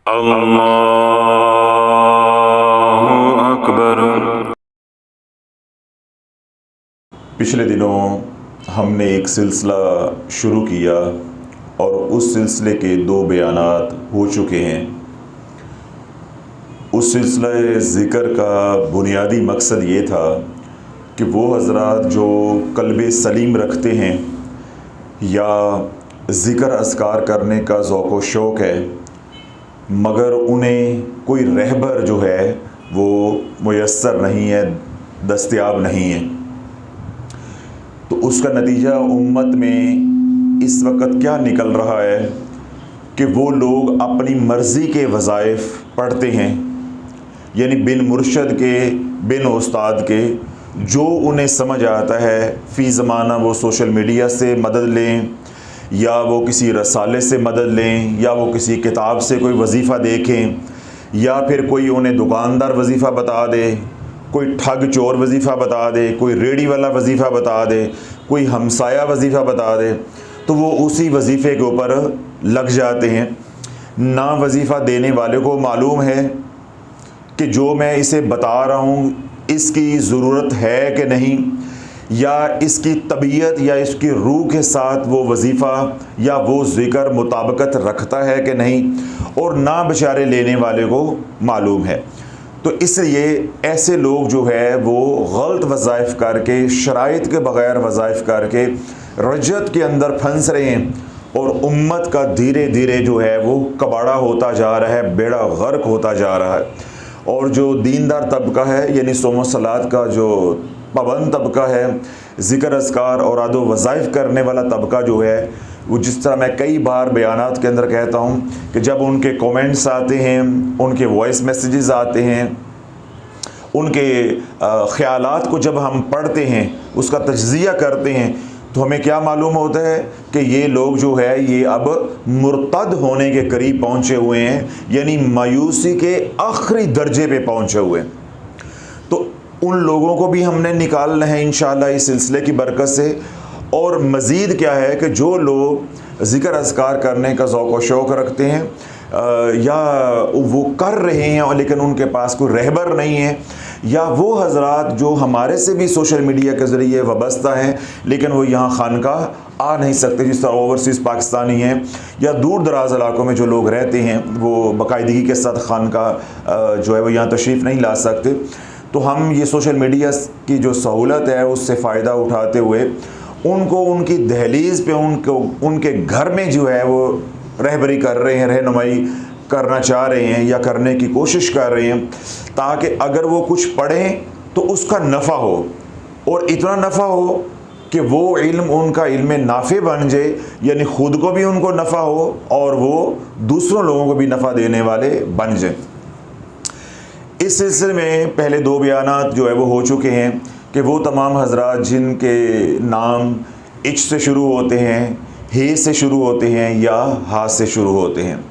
अल्लाहु अकबर। पिछले दिनों हमने एक सिलसिला शुरू किया और उस सिलसिले के 2 बयानात हो चुके हैं। उस सिलसिला ज़िक्र का बुनियादी मकसद ये था कि वो हज़रात जो क़ल्ब सलीम रखते हैं या ज़िक्र अस्कार करने का ज़ौक़ व शौक़ है, मगर उन्हें कोई रहबर जो है वो मुयस्सर नहीं है, दस्तयाब नहीं है, तो उसका नतीजा उम्मत में इस वक्त क्या निकल रहा है कि वो लोग अपनी मर्ज़ी के वज़ाइफ पढ़ते हैं, यानी बिन मुर्शद के, बिन उस्ताद के, जो उन्हें समझ आता है फ़ी ज़माना वो सोशल मीडिया से मदद लें या वो किसी रसाले से मदद लें या वो किसी किताब से कोई वजीफ़ा देखें या फिर कोई उन्हें दुकानदार वजीफ़ा बता दे, कोई ठग चोर वजीफ़ा बता दे, कोई रेडी वाला वजीफ़ा बता दे, कोई हमसाया वजीफ़ा बता दे, तो वो उसी वजीफ़े के ऊपर लग जाते हैं। ना वजीफ़ा देने वाले को मालूम है कि जो मैं इसे बता रहा हूँ इसकी ज़रूरत है कि नहीं, या इसकी तबीयत या इसकी रूह के साथ वो वजीफ़ा या वो ज़िक्र मुताबिकत रखता है कि नहीं, और ना बेचारे लेने वाले को मालूम है। तो इसलिए ऐसे लोग जो है वो गलत वज़ाइफ करके, शराइत के बग़ैर वज़ाइफ करके रजत के अंदर फंस रहे हैं और उम्मत का धीरे धीरे जो है वो कबाड़ा होता जा रहा है, बेड़ा गर्क होता जा रहा है। और जो दीनदार तबका है, यानी सोम सलात का जो पाबंद तबका है, ज़िक्र अस्कार और आदो वज़ाइफ करने वाला तबका जो है, वो जिस तरह मैं कई बार बयानात के अंदर कहता हूँ कि जब उनके कमेंट्स आते हैं, उनके वॉइस मैसेजेस आते हैं, उनके ख़यालात को जब हम पढ़ते हैं, उसका तज्ज़िया करते हैं, तो हमें क्या मालूम होता है कि ये लोग जो है ये अब मुर्तद होने के करीब पहुँचे हुए हैं, यानी मायूसी के आखिरी दर्जे पे पहुँचे हुए हैं। तो उन लोगों को भी हमने निकालना है इंशाअल्लाह इस सिलसिले की बरकत से। और मज़ीद क्या है कि जो लोग ज़िक्र अस्कार करने का ज़ौक़ व शौक़ रखते हैं या वो कर रहे हैं और लेकिन उनके पास कोई रहबर नहीं है, या वो हज़रात जो हमारे से भी सोशल मीडिया के ज़रिए वाबस्ता हैं लेकिन वो यहाँ खानकाह आ नहीं सकते, जिस तरह ओवरसीज़ पाकिस्तानी हैं या दूर दराज इलाकों में जो लोग रहते हैं वो बाकायदगी के साथ खानकाह जो है वो यहाँ तशरीफ़ नहीं ला सकते, तो हम ये सोशल मीडिया की जो सहूलत है उससे फ़ायदा उठाते हुए उनको उनकी दहलीज़ पे, उनके घर में जो है वो रहबरी कर रहे हैं, रहनुमाई करना चाह रहे हैं या करने की कोशिश कर रहे हैं, ताकि अगर वो कुछ पढ़ें तो उसका नफ़ा हो, और इतना नफ़ा हो कि वो इल्म उनका इल्म नाफ़े बन जाए, यानी ख़ुद को भी उनको नफ़ा हो और वो दूसरों लोगों को भी नफ़ा देने वाले बन जाए। इस सिलसिले में पहले 2 बयानात जो है वो हो चुके हैं कि वो तमाम हज़रात जिनके नाम इच से शुरू होते हैं, हे से शुरू होते हैं या हा से शुरू होते हैं।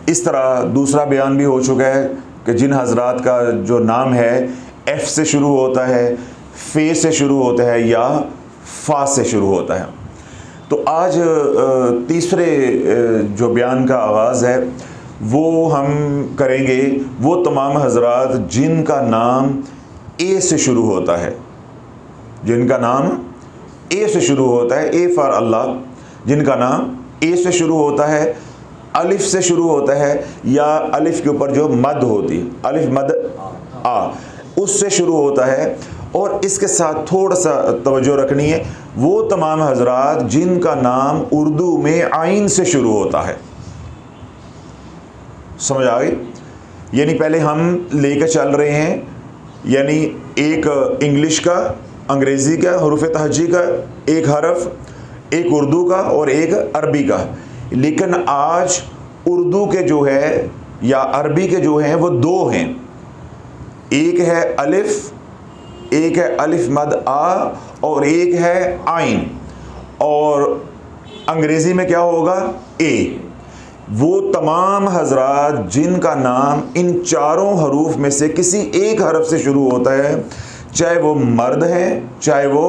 इस तरह दूसरा बयान भी हो चुका है कि जिन हज़रात का जो नाम है एफ़ से शुरू होता है, फ़े से शुरू होता है या फ़ा से शुरू होता है। तो आज तीसरे जो बयान का आगाज़ है वो हम करेंगे वो तमाम हज़रात जिनका नाम ए से शुरू होता है, जिनका नाम ए से शुरू होता है, ए फॉर अल्लाह, जिनका नाम ए से शुरू होता है, अलिफ से शुरू होता है या अलिफ के ऊपर जो मद होती है, अलिफ मद आ, उससे शुरू होता है, और इसके साथ थोड़ा सा तवज्जो रखनी है, वो तमाम हज़रात जिनका नाम उर्दू में आइन से शुरू होता है। समझ आ गई? यानी पहले हम लेकर चल रहे हैं, यानी एक इंग्लिश का, अंग्रेज़ी का, हरूफ तहजी का एक हरफ, एक उर्दू का और एक अरबी का, लेकिन आज उर्दू के जो है या अरबी के जो हैं वो 2 हैं, एक है अलिफ, एक है अलिफ मद आ और एक है आइन, और अंग्रेज़ी में क्या होगा ए। वो तमाम हज़रात जिनका नाम इन चारों हरूफ में से किसी एक हरफ से शुरू होता है, चाहे वो मर्द हैं चाहे वो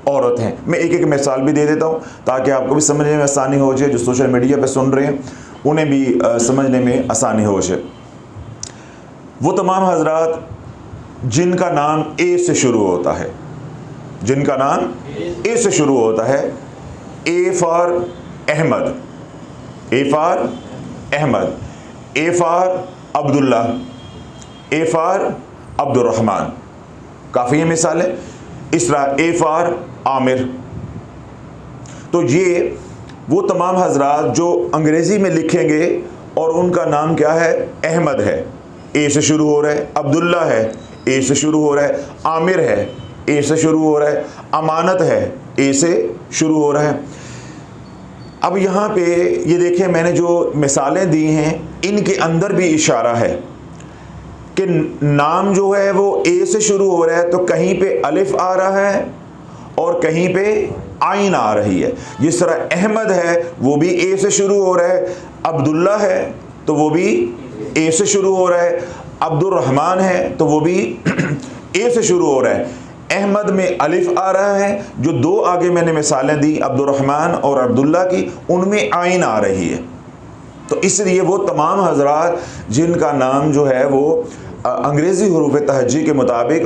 औरत हैं। मैं एक एक मिसाल भी दे देता हूँ ताकि आपको भी समझने में आसानी हो जाए, जो सोशल मीडिया पे सुन रहे हैं उन्हें भी समझने में आसानी हो जाए। वो तमाम हजरात जिनका नाम ए से शुरू होता है, जिनका नाम ए से शुरू होता है, A for Ahmad, A for Ahmad, A for Abdullah, A for Abdurrahman, काफ़ी है मिसालें। इस तरह ए फॉर आमिर। तो ये वो तमाम हजरात जो अंग्रेज़ी में लिखेंगे और उनका नाम क्या है, अहमद है, ए से शुरू हो रहा है, अब्दुल्ला है, ए से शुरू हो रहा है, आमिर है, ए से शुरू हो रहा है, अमानत है, ए से शुरू हो रहा है। अब यहाँ पे ये देखें, मैंने जो मिसालें दी हैं इनके अंदर भी इशारा है कि नाम जो है वो ए से शुरू हो रहा है, तो कहीं पे अलिफ आ रहा है और कहीं पे आइन आ रही है। जिस तरह अहमद है वो भी ए से शुरू हो रहा है, अब्दुल्ला है तो वो भी ए से शुरू हो रहा है, अब्दुर्रहमान है तो वो भी ए से शुरू हो रहा है। अहमद में अलिफ आ रहा है, जो दो आगे मैंने मिसालें दी अब्दुर्रहमान और अब्दुल्ला की, उनमें आइन आ रही है। तो इसलिए वो तमाम हजरात जिनका नाम जो है वो अंग्रेज़ी हुरूफ तहज्जी के मुताबिक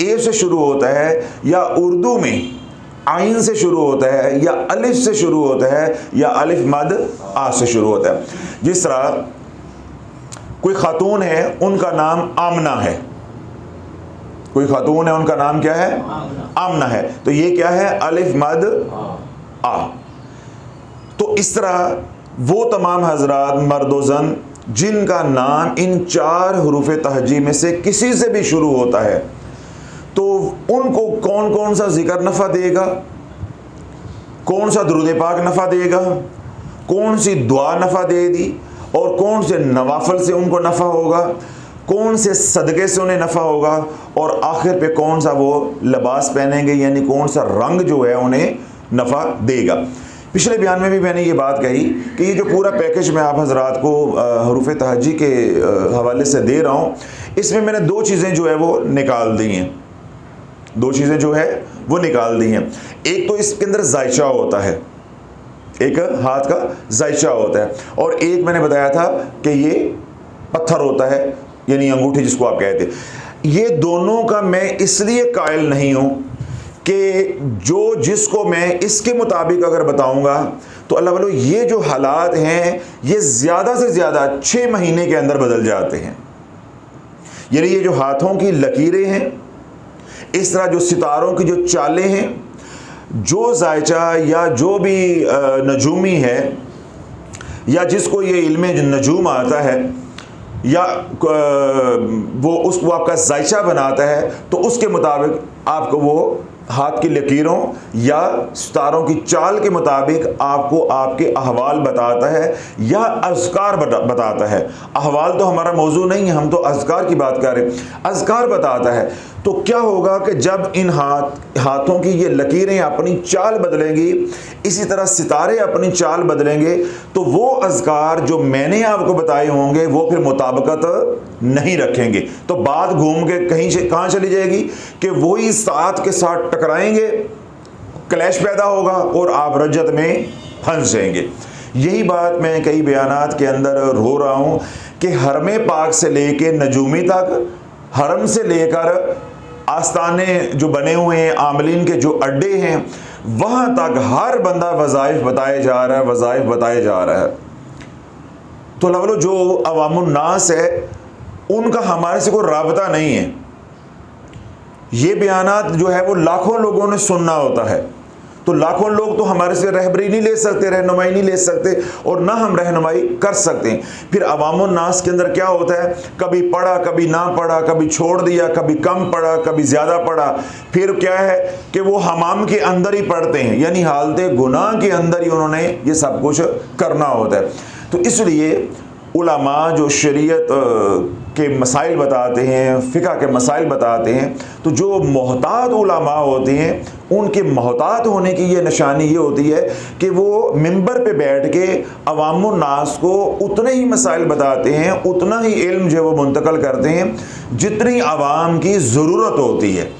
ए से शुरू होता है, या उर्दू में आइन से शुरू होता है, या अलिफ से शुरू होता है, या अलिफ मद आ से शुरू होता है। जिस तरह कोई खातून है उनका नाम आमना है, कोई खातून है उनका नाम क्या है, आमना है, तो ये क्या है, अलिफ मद आ। तो इस तरह वो तमाम हजरात मर्द व ज़न जिनका नाम इन चार हुरूफ तहज्जी में से किसी से भी शुरू होता है, तो उनको कौन कौन सा जिक्र नफ़ा देगा, कौन सा दुरूद पाक नफ़ा देगा, कौन सी दुआ नफ़ा देगी, और कौन से नवाफल से उनको नफ़ा होगा, कौन से सदक़े से उन्हें नफ़ा होगा, और आखिर पे कौन सा वो लिबास पहनेंगे, यानी कौन सा रंग जो है उन्हें नफ़ा देगा। पिछले बयान में भी मैंने ये बात कही कि ये जो पूरा पैकेज मैं आप हजरात को हुरूफ तहज्जी के हवाले से दे रहा हूँ, इसमें मैंने दो चीज़ें जो है वो निकाल दी हैं, दो चीज़ें जो है वो निकाल दी हैं। एक तो इसके अंदर जायचा होता है, एक हाथ का जायचा होता है, और एक मैंने बताया था कि ये पत्थर होता है, यानी अंगूठी जिसको आप कहते हैं। ये दोनों का मैं इसलिए कायल नहीं हूँ कि जो जिसको मैं इसके मुताबिक अगर बताऊँगा तो अल्लाह वालों ये जो हालात हैं ये ज़्यादा से ज़्यादा 6 महीने के अंदर बदल जाते हैं। यानी ये जो हाथों की लकीरें हैं, इस तरह जो सितारों की जो चालें हैं, जो जायचा या जो भी नजूमी है, या जिसको ये इल्म नजूम आता है, या वो उसको आपका जायचा बनाता है, तो उसके मुताबिक आपको वो हाथ की लकीरों या सितारों की चाल के मुताबिक आपको आपके अहवाल बताता है या अज़कार बताता है। अहवाल तो हमारा मौजू नहीं है, हम तो अज़कार की बात कर रहे हैं। अज़कार बताता है। तो क्या होगा कि जब इन हाथों की ये लकीरें अपनी चाल बदलेंगी, इसी तरह सितारे अपनी चाल बदलेंगे, तो वो अज़कार जो मैंने आपको बताए होंगे वो फिर मुताबिकत नहीं रखेंगे। तो बात घूम के कहाँ चली जाएगी कि वही साथ के साथ टकराएंगे, क्लैश पैदा होगा और आप रज्जत में फंस जाएंगे। यही बात मैं कई बयानात के अंदर रो रहा हूँ कि हरम पाक से लेके नजूमी तक, हरम से लेकर आस्ताने जो बने हुए हैं, आमलीन के जो अड्डे हैं, वहाँ तक हर बंदा वज़ाइफ बताए जा रहा है, वज़ाइफ बताए जा रहा है। तो लवलो जो अवामुन नास है उनका हमारे से कोई राबता नहीं है। ये बयानात जो है वो लाखों लोगों ने सुनना होता है, तो लाखों लोग तो हमारे से रहबरी नहीं ले सकते, रहनुमाई नहीं ले सकते, और ना हम रहनुमाई कर सकते हैं। फिर अवामुन नास के अंदर क्या होता है, कभी पढ़ा कभी ना पढ़ा, कभी छोड़ दिया, कभी कम पढ़ा, कभी ज़्यादा पढ़ा। फिर क्या है कि वो हमाम के अंदर ही पढ़ते हैं, यानी हालते गुनाह के अंदर ही उन्होंने ये सब कुछ करना होता है। तो इसलिए उलमा जो शरीयत के मसाइल बताते हैं, फ़िक़्ह के मसाइल बताते हैं, तो जो मोहतात उलमा होते हैं उनके मोहतात होने की ये निशानी ये होती है कि वो मिंबर पे बैठ के अवामुन नास को उतने ही मसाइल बताते हैं, उतना ही इल्म जो वो मुंतकल करते हैं जितनी आवाम की ज़रूरत होती है।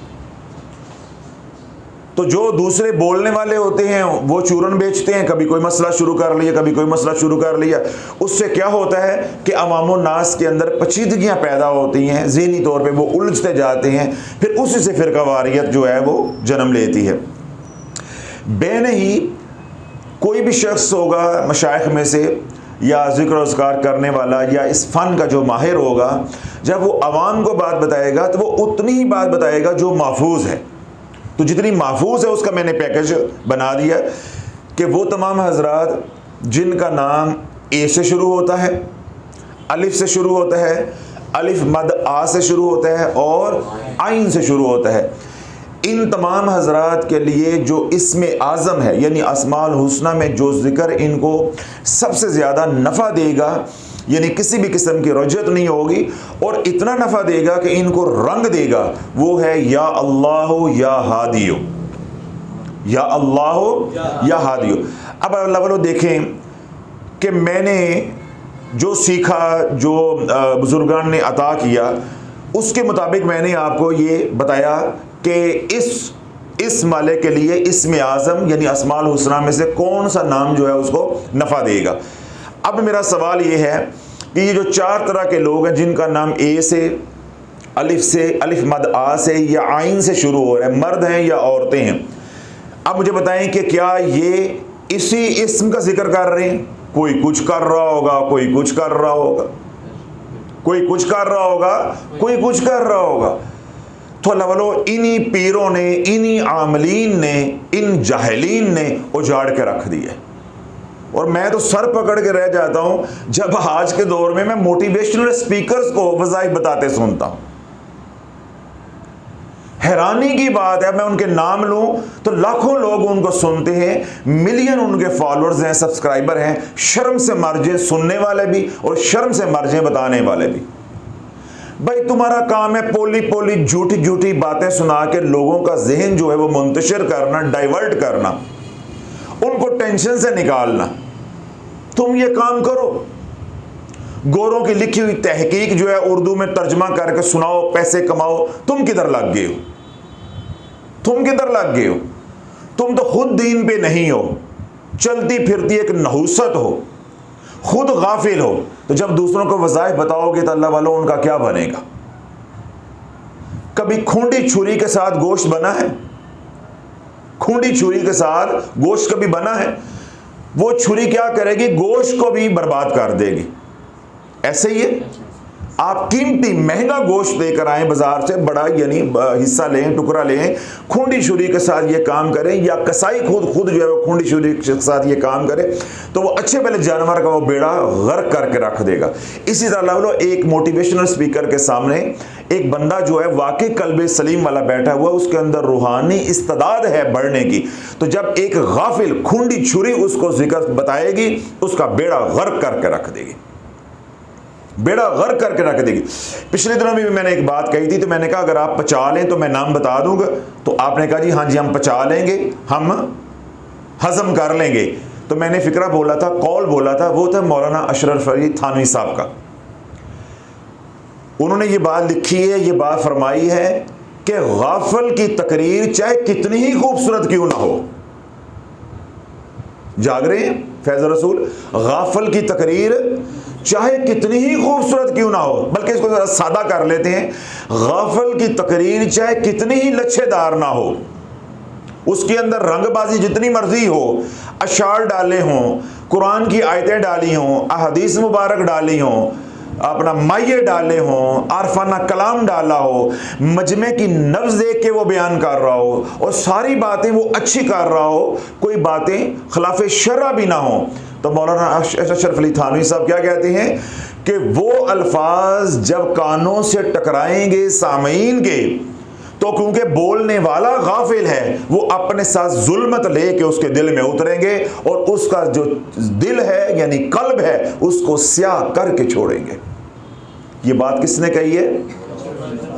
तो जो दूसरे बोलने वाले होते हैं वो चूरन बेचते हैं, कभी कोई मसला शुरू कर लिया, कभी कोई मसला शुरू कर लिया। उससे क्या होता है कि अवामो नास के अंदर पेचीदगियाँ पैदा होती हैं, ज़हनी तौर पे वो उलझते जाते हैं, फिर उसी से फ़िरक़ावारियत जो है वो जन्म लेती है। बेन ही कोई भी शख्स होगा मशाइख में से या ज़िक्र अस्कार करने वाला या इस फ़न का जो माहिर होगा, जब वो अवाम को बात बताएगा तो वो उतनी ही बात बताएगा जो महफूज है। तो जितनी महफूज है उसका मैंने पैकेज बना दिया कि वो तमाम हजरात जिनका नाम ए से शुरू होता है, अलिफ से शुरू होता है, अलिफ मद आ से शुरू होता है और आइन से शुरू होता है, इन तमाम हजरात के लिए जो इसमें आज़म है यानी अस्माउल हुस्ना में जो ज़िक्र इनको सबसे ज़्यादा नफ़ा देगा, यानी किसी भी किस्म की रजत नहीं होगी और इतना नफ़ा देगा कि इनको रंग देगा, वो है या अल्लाह या हादियो, या अल्लाह या हादियो। अब अल्लाह वालों देखें कि मैंने जो सीखा, जो बुजुर्गान ने अता किया, उसके मुताबिक मैंने आपको ये बताया कि इस माले के लिए इसमें आज़म यानी अस्माउल हुस्ना में से कौन सा नाम जो है उसको नफ़ा देगा। अब मेरा सवाल ये है कि ये जो 4 तरह के लोग हैं जिनका नाम ए से, अलिफ मद आ से या आइन से शुरू हो रहा है, मर्द हैं या औरतें हैं, अब मुझे बताएं कि क्या ये इसी इस्म का जिक्र कर रहे हैं? कोई कुछ कर रहा होगा, कोई कुछ कर रहा होगा, कोई कुछ कर रहा होगा, कोई कुछ कर रहा होगा। तो अल्लाह वालों इन्हीं पीरों ने, इन्हीं आमलीन ने, इन जाहिलीन ने उजाड़ के रख दिया। और मैं तो सर पकड़ के रह जाता हूं जब आज के दौर में मैं मोटिवेशनल स्पीकर्स को वज़ाइफ बताते सुनता हूं। हैरानी की बात है, मैं उनके नाम लूं तो लाखों लोग उनको सुनते हैं, मिलियन उनके फॉलोअर्स हैं, सब्सक्राइबर हैं। शर्म से मर जाए सुनने वाले भी और शर्म से मर जाए बताने वाले भी। भाई तुम्हारा काम है पोली पोली झूठी झूठी बातें सुना के लोगों का जहन जो है वो मुंतशिर करना, डाइवर्ट करना, उनको टेंशन से निकालना। तुम ये काम करो, गोरों की लिखी हुई तहकीक जो है उर्दू में तर्जमा करके सुनाओ, पैसे कमाओ। तुम किधर लग गए हो? तुम किधर लग गए हो? तुम तो खुद दीन पे नहीं हो, चलती फिरती एक नहुसत हो, खुद गाफिल हो। तो जब दूसरों को वज़ाइफ बताओगे तो अल्लाह वालों उनका क्या बनेगा? कभी खूंडी छुरी के साथ गोश्त बना है? खूंडी छुरी के साथ गोश्त कभी बना है? वो छुरी क्या करेगी? गोश्त को भी बर्बाद कर देगी। ऐसे ही है, आप कीमती महंगा गोश्त लेकर आए बाजार से, बड़ा यानी हिस्सा लें, टुकड़ा लें, खूंडी छुरी के साथ ये काम करें, या कसाई खुद जो है वो खूंडी छुरी के साथ ये काम करे, तो वो अच्छे भले जानवर का वो बेड़ा गर्क करके रख देगा। इसी तरह एक मोटिवेशनल स्पीकर के सामने एक बंदा जो है वाकई कल्बे सलीम वाला बैठा हुआ, उसके अंदर रूहानी इस्तिदाद है बढ़ने की, तो जब एक गाफिल खूंडी छुरी उसको जिक्र बताएगी, उसका बेड़ा गर्क करके रख देगी, बेड़ा गर्क करके रख देगी। पिछले दिनों में भी मैंने एक बात कही थी, तो मैंने कहा अगर आप पचा लें तो मैं नाम बता दूंगा। तो आपने कहा जी हाँ जी हम पचा लेंगे, हम हजम कर लेंगे। तो मैंने फिक्रा बोला था, कौल बोला था, वो था मौलाना अशरफ अली थानवी साहब का। उन्होंने ये बात लिखी है, ये बात फरमाई है कि गाफिल की तकरीर चाहे कितनी ही खूबसूरत क्यों ना हो, जाग रहे हैं फैज़ रसूल, गाफिल की तकरीर चाहे कितनी ही खूबसूरत क्यों ना हो, बल्कि इसको जरा सादा कर लेते हैं, गाफिल की तकरीर चाहे कितनी ही लच्छेदार ना हो, उसके अंदर रंगबाजी जितनी मर्जी हो, अशार डाले हों, कुरान की आयतें डाली हों, अहदीस मुबारक डाली हों, अपना माये डाले हों, आरफाना कलाम डाला हो, मजमे की नब्ज देख के वो बयान कर रहा हो और सारी बातें वो अच्छी कर रहा हो, कोई बातें खिलाफ शरअ भी ना हो, तो मौलाना अशरफ अली थानवी साहब क्या कहते हैं कि वो अल्फाज जब कानों से टकराएंगे सामीन के, तो क्योंकि बोलने वाला गाफिल है, वो अपने साथ जुल्मत लेके उसके दिल में उतरेंगे और उसका जो दिल है यानी कल्ब है उसको स्याह करके छोड़ेंगे। ये बात किसने कही है?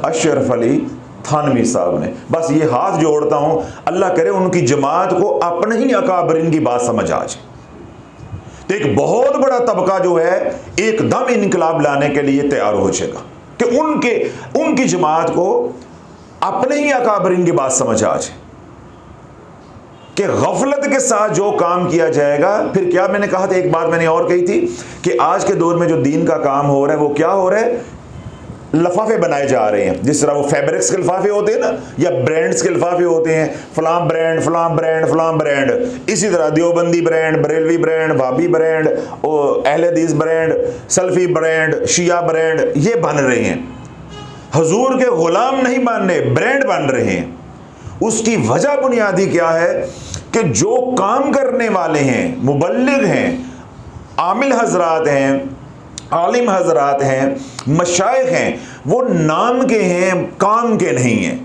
अशरफ अली थानवी साहब ने। बस ये हाथ जोड़ता हूं, अल्लाह करे उनकी जमात को अपने ही अकाबरीन की बात समझ आ जाए। तो एक बहुत बड़ा तबका जो है एकदम इनकलाब लाने के लिए तैयार हो जाएगा कि उनकी जमात को अपने ही अकाबरीन की बात समझ आ जाए। कि गफलत के साथ जो काम किया जाएगा, फिर क्या मैंने कहा था, एक बात मैंने और कही थी कि आज के दौर में जो दीन का काम हो रहा है वो क्या हो रहा है, लफाफे बनाए जा रहे हैं। जिस तरह वो फैब्रिक्स के लिफाफे होते हैं ना, या ब्रांड्स के लिफाफे होते हैं, फलां ब्रांड फलां ब्रांड फलां ब्रांड, इसी तरह देवबंदी ब्रांड, बरेलवी ब्रांड, भाभी ब्रांड, अहले हदीस ब्रांड, सल्फी ब्रांड, शिया ब्रांड, ये बन रहे हैं। हुजूर के गुलाम नहीं बन रहे, ब्रांड बन रहे हैं। उसकी वजह बुनियादी क्या है कि जो काम करने वाले हैं, मुबल्लिग हैं, आमिल हजरात हैं, आलिम हजरात हैं, मशाइख हैं, वो नाम के हैं, काम के नहीं हैं।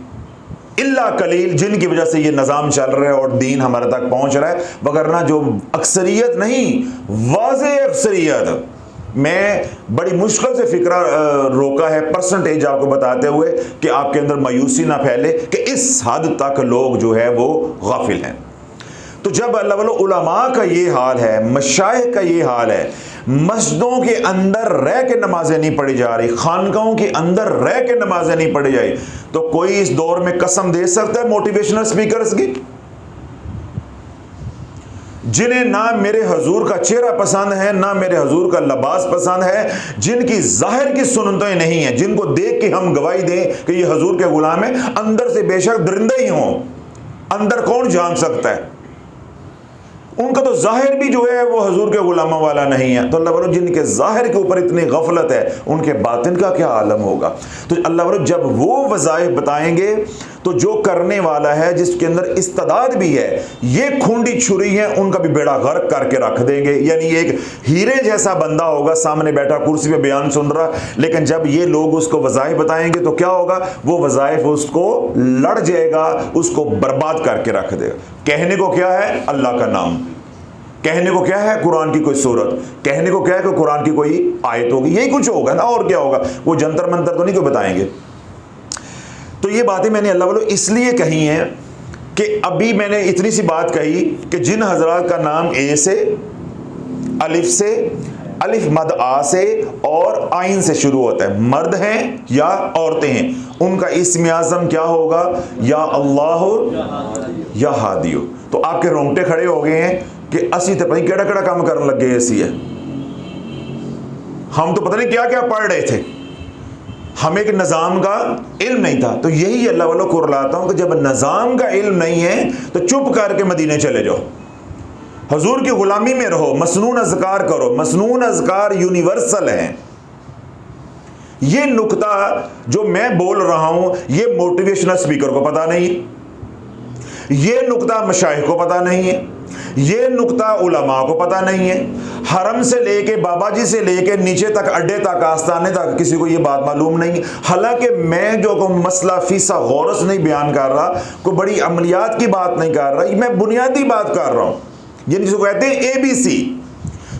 इल्ला कलील, जिनकी वजह से ये निज़ाम चल रहा है और दीन हमारे तक पहुंच रहा है, वगरना जो अक्सरियत नहीं, वाज़े अक्सरियत। मैं बड़ी मुश्किल से फिक्रा रोका है परसेंटेज आपको बताते हुए कि आपके अंदर मायूसी ना फैले कि इस हद तक लोग जो है वो गाफिल हैं। तो जब अल्लाह वालों उलमा का ये हाल है, मशाइख का ये हाल है, मस्जिदों के अंदर रह के नमाजें नहीं पढ़ी जा रही, खानकाहों के अंदर रह के नमाजें नहीं पढ़ी जाए, तो कोई इस दौर में कसम दे सकता है मोटिवेशनल स्पीकर्स की, जिन्हें ना मेरे हजूर का चेहरा पसंद है, ना मेरे हजूर का लिबास पसंद है, जिनकी जाहिर की सुन्नतें नहीं है, जिनको देख के हम गवाही दें कि ये हजूर के गुलाम है, अंदर से बेशक दरिंदे ही हों, अंदर कौन जान सकता है, उनका तो जाहिर भी जो है वो हजूर के गुलामों वाला नहीं है। तो अल्लाह वालों जिनके जाहिर के ऊपर इतनी गफलत है, उनके बातिन का क्या आलम होगा। तो अल्लाह वालों जब वो वज़ाइफ बताएंगे तो जो करने वाला है, जिसके अंदर इस्तेदाद भी है, ये खूंडी छुरी है, उनका भी बेड़ा गर्क करके रख देंगे। यानी एक हीरे जैसा बंदा होगा, सामने बैठा कुर्सी पे बयान सुन रहा, लेकिन जब ये लोग उसको वज़ाइफ बताएंगे तो क्या होगा, वो वज़ाइफ उसको लड़ जाएगा, उसको बर्बाद करके रख देगा। कहने को क्या है, अल्लाह का नाम, कहने को क्या है, कुरान की कोई सूरत, कहने को क्या है कि कुरान की कोई आयत होगी, यही कुछ होगा ना, और क्या होगा, वो जंतर मंतर तो नहीं कोई बताएंगे। तो ये बातें मैंने अल्लाह वालों इसलिए कही हैं कि अभी मैंने इतनी सी बात कही कि जिन हजरात का नाम ए से, अलिफ मद आ से और आइन से शुरू होता है, मर्द हैं या औरतें हैं, उनका इस्म आज़म क्या होगा, या अल्लाह या हादियो। तो आपके रोंगटे खड़े हो गए हैं कि असी तो पता नहीं केड़ा केड़ा काम करने लग गए, ऐसी है, हम तो पता नहीं क्या क्या पढ़ रहे थे, हमें एक निज़ाम का इल्म नहीं था। तो यही अल्लाह वालों को रुलाता हूँ कि जब निज़ाम का इल्म नहीं है तो चुप करके मदीने चले जाओ, हजूर की गुलामी में रहो, मसनून अज़कार करो। मसनून अज़कार यूनिवर्सल हैं। ये नुक्ता जो मैं बोल रहा हूँ ये मोटिवेशनल स्पीकर को पता नहीं, ये नुक्ता मशाइख को पता नहीं है, ये नुक्ता उलमा को पता नहीं है, हरम से लेके बाबा जी से लेके नीचे तक, अड्डे तक, आस्ताने तक किसी को ये बात मालूम नहीं है। हालांकि मैं जो को मसला फीसा गौरस नहीं बयान कर रहा, कोई बड़ी अमलियात की बात नहीं कर रहा, मैं बुनियादी बात कर रहा हूँ, यानी जिसको कहते हैं ABC।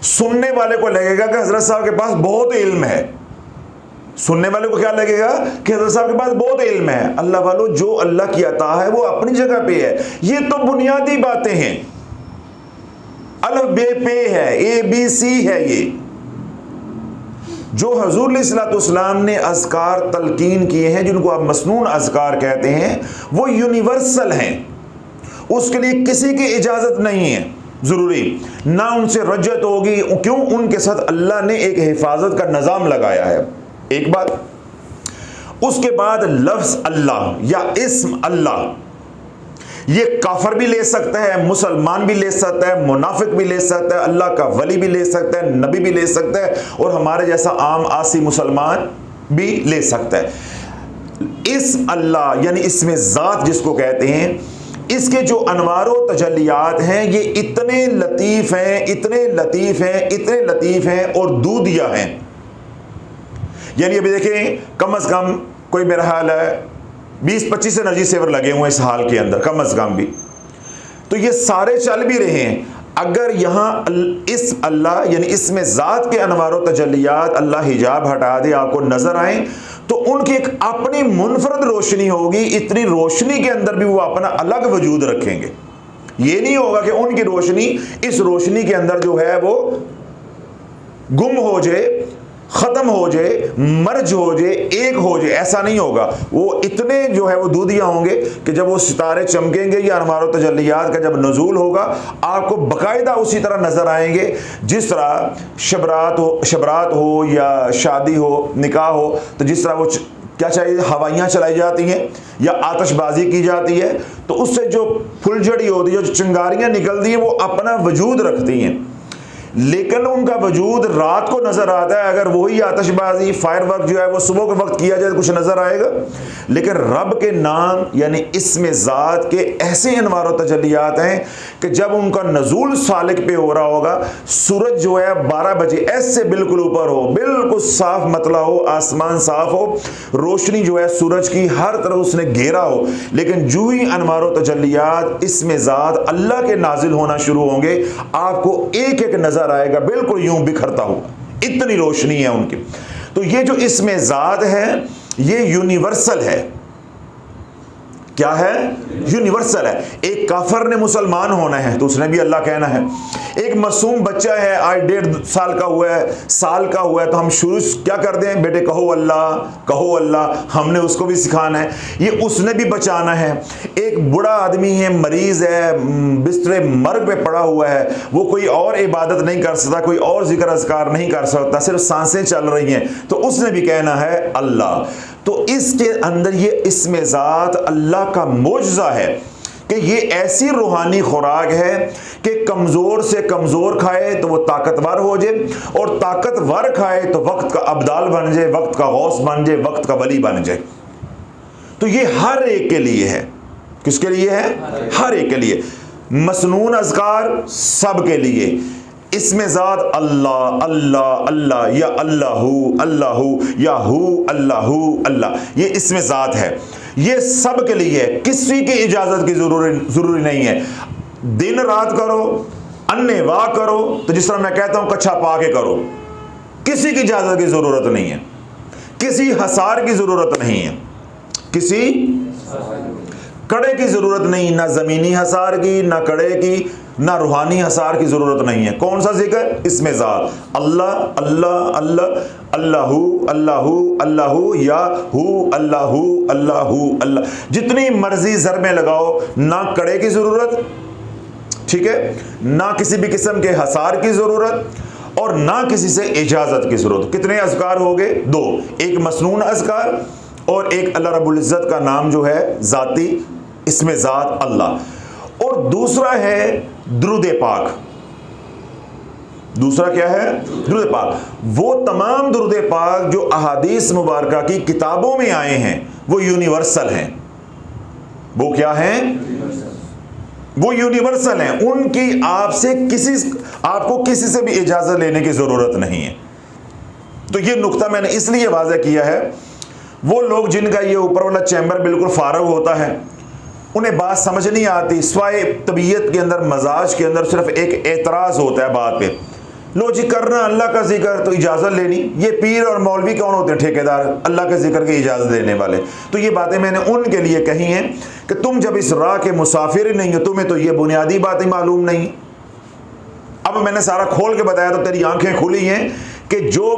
सुनने वाले को लगेगा कि हजरत साहब के पास बहुत इल्म है, सुनने वाले को क्या लगेगा कि हज़रत साहब के पास बहुत इल्म है। अल्लाह वालों जो अल्लाह की अता है वो अपनी जगह पे है, ये तो बुनियादी बातें हैं, अलफ बे पे है, ABC है। ये जो हजूर अलैहिस्सलाम ने अज़कार तलकीन किए हैं, जिनको आप मसनून अज़कार कहते हैं, वो यूनिवर्सल हैं, उसके लिए किसी की इजाज़त नहीं है ज़रूरी, ना उनसे रजत होगी। क्यों? उनके साथ अल्लाह ने एक हिफाजत का निज़ाम लगाया है, एक बात। उसके बाद लफ्ज़ अल्लाह या इस्म अल्लाह, ये काफर भी ले सकता है, मुसलमान भी ले सकता है, मुनाफिक भी ले सकता है, अल्लाह का वली भी ले सकता है, नबी भी ले सकता है, और हमारे जैसा आम आसी मुसलमान भी ले सकता है। इस्म अल्लाह यानी इसमें ज़ात जिसको कहते हैं, इसके जो अनवारो तजल्लियात हैं ये इतने लतीफ़ हैं, इतने लतीफ़ हैं, इतने लतीफ़ हैं और दूधिया हैं। यानी अभी देखें, कम अज़ कम कोई मेरा हाल है 20-25 एनर्जी सेवर लगे हुए हैं इस हाल के अंदर, कम अज़ कम भी, तो ये सारे चल भी रहे हैं। अगर यहाँ इस अल्लाह यानी इसमें ज़ात के अनवारो तजल्लियात, अल्लाह हिजाब हटा दे, आपको नज़र आए, तो उनकी एक अपनी मुनफरद रोशनी होगी। इतनी रोशनी के अंदर भी वो अपना अलग वजूद रखेंगे। ये नहीं होगा कि उनकी रोशनी इस रोशनी के अंदर जो है वो गुम हो जाए, ख़त्म हो जाए, मर्ज हो जाए, एक हो जाए, ऐसा नहीं होगा। वो इतने जो है वो दूधिया होंगे कि जब वो सितारे चमकेंगे या अनवार व तजल्लियात का जब नज़ूल होगा, आपको बाकायदा उसी तरह नज़र आएंगे जिस तरह शबरात हो या शादी हो, निकाह हो, तो जिस तरह वो क्या चाहिए, हवाइयाँ चलाई जाती हैं या आतिशबाजी की जाती है, तो उससे जो फुलझड़ी होती है, जो चिंगारियाँ निकलती हैं, वो अपना वजूद रखती हैं, लेकिन उनका वजूद रात को नजर आता है। अगर वही आतिशबाजी फायर वर्क जो है वो सुबह के वक्त किया जाए तो कुछ नजर आएगा। लेकिन रब के नाम यानी इसमें ज़ात के ऐसे अनवार व तजल्लियात हैं कि जब उनका नज़ूल सालिक पे हो रहा होगा, सूरज जो है 12 बजे ऐसे बिल्कुल ऊपर हो, बिल्कुल साफ मतला हो, आसमान साफ हो, रोशनी जो है सूरज की हर तरफ उसने घेरा हो, लेकिन जो ही अनवार व तजल्लियात इसमें ज़ात अल्लाह के नाजिल होना शुरू होंगे, आपको एक एक नजर आएगा बिल्कुल यूं बिखरता हुआ, इतनी रोशनी है उनकी। तो ये जो इसमें ज़ात है ये यूनिवर्सल है। क्या है? यूनिवर्सल है। एक काफर ने मुसलमान होना है तो उसने भी अल्लाह कहना है। एक मासूम बच्चा है, आज 1.5 साल का हुआ है, साल का हुआ है, तो हम शुरू क्या कर दें, बेटे कहो अल्लाह, कहो अल्लाह, हमने उसको भी सिखाना है, ये उसने भी बचाना है। एक बूढ़ा आदमी है, मरीज है, बिस्तरे मर्ग पे पड़ा हुआ है, वो कोई और इबादत नहीं कर सकता, कोई और जिक्र अज़कार नहीं कर सकता, सिर्फ सांसें चल रही हैं, तो उसने भी कहना है अल्लाह। तो इसके अंदर ये इसमें ज़ात अल्लाह का मोजज़ा है कि ये ऐसी रूहानी खुराक है कि कमज़ोर से कमज़ोर खाए तो वो ताकतवर हो जाए, और ताकतवर खाए तो वक्त का अब्दाल बन जाए, वक्त का गौस बन जाए, वक्त का वली बन जाए। तो ये हर एक के लिए है। किसके लिए है? हर एक के लिए। मसनून अज़कार सब के लिए। इसमें ज़ात अल्लाह अल्लाह अल्लाह या अल्लाहू अल्लाहू या हू अल्लाहू अल्लाह, ये इसमें ज़ात है, ये सब के लिए है, किसी की इजाज़त की ज़रूरी नहीं है। दिन रात करो, अन्ने वाह करो, तो जिस तरह मैं कहता हूँ कच्छा पा के करो, किसी की इजाज़त की ज़रूरत नहीं है, किसी हसार की ज़रूरत नहीं है, किसी कड़े की ज़रूरत नहीं, ना ज़मीनी हसार की, ना कड़े की, ना रूहानी हसार की ज़रूरत नहीं है। कौन सा जिक्र? इसमें ज़ात अल्लाह अल्लाह अल्लाह अल्लाहू अल्लाहू अल्लाहू या हू अल्लाहू अल्लाहू अल्लाह, जितनी मर्जी ज़रबें लगाओ, ना कड़े की ज़रूरत, ठीक है, ना किसी भी किस्म के हसार की ज़रूरत, और ना किसी से इजाज़त की ज़रूरत। कितने अज़कार हो गए? 2। एक मसनून अज़कार और एक अल्लाह रब्बुल इज़्ज़त का नाम जो है ज़ाती, इसमें ज़ात अल्लाह, और दूसरा है दुरूद पाक। दूसरा क्या है? दुरूद पाक। वो तमाम दुरूद पाक जो अहादीस मुबारका की किताबों में आए हैं वो यूनिवर्सल हैं। वो क्या हैं? वो यूनिवर्सल हैं। उनकी आपको किसी से भी इजाज़त लेने की ज़रूरत नहीं है। तो ये नुक्ता मैंने इसलिए वाज़ह किया है, वो लोग जिनका ये ऊपर वाला चैम्बर बिल्कुल फारग होता है, उन्हें बात समझ नहीं आती, स्वाए तबीयत के अंदर, मजाज के अंदर सिर्फ एक एतराज़ होता है बात पे, लो जी करना अल्लाह का जिक्र तो इजाज़त लेनी। ये पीर और मौलवी कौन होते हैं? ठेकेदार, अल्लाह के जिक्र की इजाज़त देने वाले। तो ये बातें मैंने उनके लिए कही हैं कि तुम जब इस राह के मुसाफिर ही नहीं हो, तुम्हें तो ये बुनियादी बातें मालूम नहीं। अब मैंने सारा खोल के बताया तो तेरी आंखें खुली हैं कि जो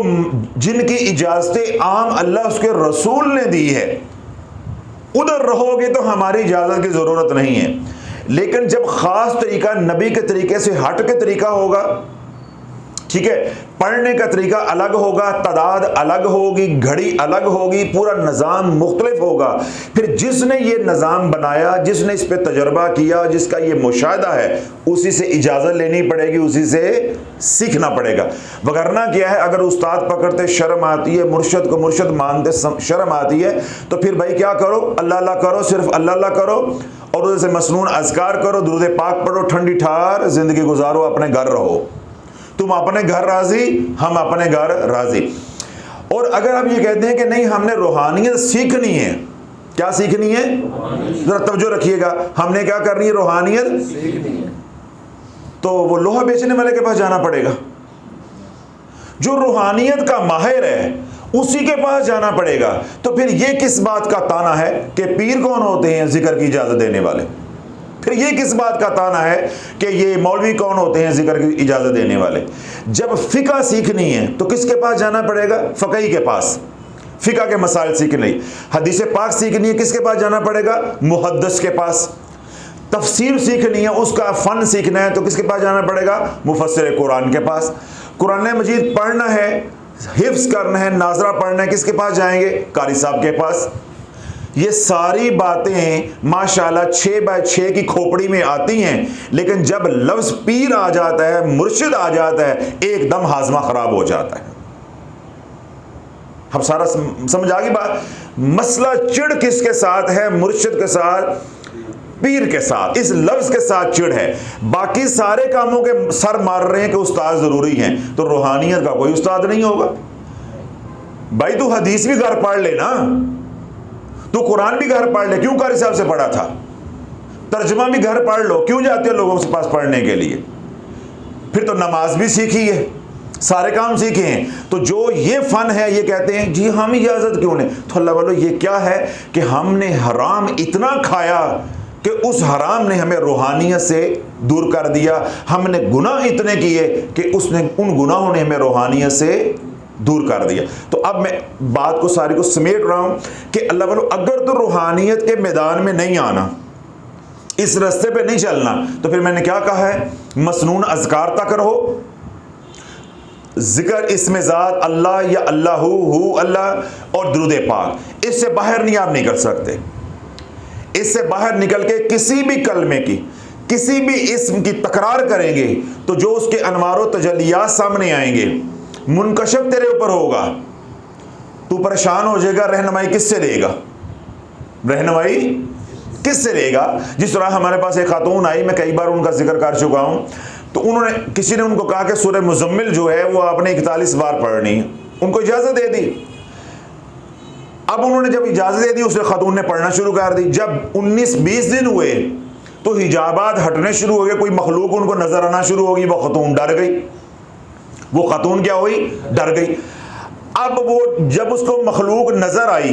जिनकी इजाज़तें आम अल्लाह उसके रसूल ने दी है, उधर रहोगे तो हमारी इजाज़त की ज़रूरत नहीं है। लेकिन जब ख़ास तरीका नबी के तरीके से हट के तरीका होगा, ठीक है, पढ़ने का तरीका अलग होगा, तादाद अलग होगी, घड़ी अलग होगी, पूरा निज़ाम मुख्तलिफ होगा, फिर जिसने ये निज़ाम बनाया, जिसने इस पर तजर्बा किया, जिसका ये मुशाहिदा है, उसी से इजाज़त लेनी पड़ेगी, उसी से सीखना पड़ेगा। वगरना क्या है, अगर उस्ताद पकड़ते शर्म आती है, मुर्शद को मुर्शद मानते शर्म आती है, तो फिर भाई क्या करो? अल्लाह अल्लाह करो, सिर्फ अल्लाह अल्लाह करो, और उधर से मसनून अज़कार करो, दुरूद पाक पढ़ो, ठंडी ठार ज़िंदगी गुजारो, अपने घर रहो। तुम अपने घर राजी, हम अपने घर राजी। और अगर आप ये कहते हैं कि नहीं हमने रूहानियत सीखनी है, क्या सीखनी है? जरा तवज्जो रखिएगा, हमने क्या करनी है? रूहानियत सीखनी है। तो वो लोहा बेचने वाले के पास जाना पड़ेगा, जो रूहानियत का माहिर है उसी के पास जाना पड़ेगा। तो फिर ये किस बात का ताना है कि पीर कौन होते हैं जिक्र की इजाजत देने वाले? फिर ये किस बात का ताना है कि ये मौलवी कौन होते हैं जिक्र की इजाज़त देने वाले? जब फ़िक़्ह सीखनी है तो किसके पास जाना पड़ेगा? फ़क़ीह के पास। फ़िक़्ह के मसाइल सीखनी, हदीस पाक सीखनी है, किसके पास जाना पड़ेगा? मुहद्दिस के पास। तफसीर सीखनी है, उसका फ़न सीखना है तो किसके पास जाना पड़ेगा? मुफस्सिर कुरान के पास। कुरान मजीद पढ़ना है, हिफ्ज़ करना है, नाज़रा पढ़ना है, किसके पास जाएंगे? कारी साहब के पास। ये सारी बातें माशाल्लाह 6 बाय 6 की खोपड़ी में आती हैं, लेकिन जब लफ्ज़ पीर आ जाता है, मुर्शिद आ जाता है, एकदम हाजमा ख़राब हो जाता है। अब सारा समझ आ गई बात? मसला चिड़ किसके साथ है? मुर्शिद के साथ, पीर के साथ, इस लफ्ज़ के साथ चिड़ है। बाकी सारे कामों के सर मार रहे हैं कि उस्ताद ज़रूरी हैं, तो रूहानियत का कोई उस्ताद नहीं होगा। भाई तू हदीस भी घर पढ़ लेना, तो कुरान भी घर पढ़ ले, क्यों कारी साहब से पढ़ा था? तर्जमा भी घर पढ़ लो, क्यों जाते हो लोगों के पास पढ़ने के लिए? फिर तो नमाज भी सीखी है, सारे काम सीखे हैं, तो जो ये फ़न है ये कहते हैं जी हम इजाज़त क्यों नहीं? तो अल्लाह वालों ये क्या है कि हमने हराम इतना खाया कि उस हराम ने हमें रूहानियत से दूर कर दिया, हमने गुनाह इतने किए कि उसने, उन गुनाहों ने हमें रूहानियत से दूर कर दिया। तो अब मैं बात को सारी को समेट रहा हूं कि अल्लाह वालों अगर तो रूहानियत के मैदान में नहीं आना, इस रास्ते पे नहीं चलना, तो फिर मैंने क्या कहा है? मसनून अज़कार तक रहो, जिक्र इसमें ज़ात अल्लाह या अल्लाहु हु अल्लाह और दुरूद पाक, इससे बाहर नहीं आप निकल सकते। इससे बाहर निकल के किसी भी कलमे की, किसी भी इस्म की तकरार करेंगे तो जो उसके अनवार तजलियात सामने आएंगे, मुनकशफ तेरे ऊपर होगा, तू परेशान हो जाएगा। रहनुमाई किससे लेगा? रहनुमाई किससे लेगा? जिस तरह हमारे पास एक खातून आई, मैं कई बार उनका जिक्र कर चुका हूं, तो उन्होंने, किसी ने उनको कहा कि सूरह मुज़म्मिल जो है वो आपने 41 बार पढ़नी है, उनको इजाज़त दे दी। अब उन्होंने जब इजाज़त दे दी, उसने खातून ने पढ़ना शुरू कर दी। जब 19-20 दिन हुए तो हिजाबात हटने शुरू हो गए, कोई मखलूक उनको नजर आना शुरू हो गई, वो खातून डर गई। वो खातून क्या हुई? डर गई। अब वो जब उसको मखलूक नजर आई,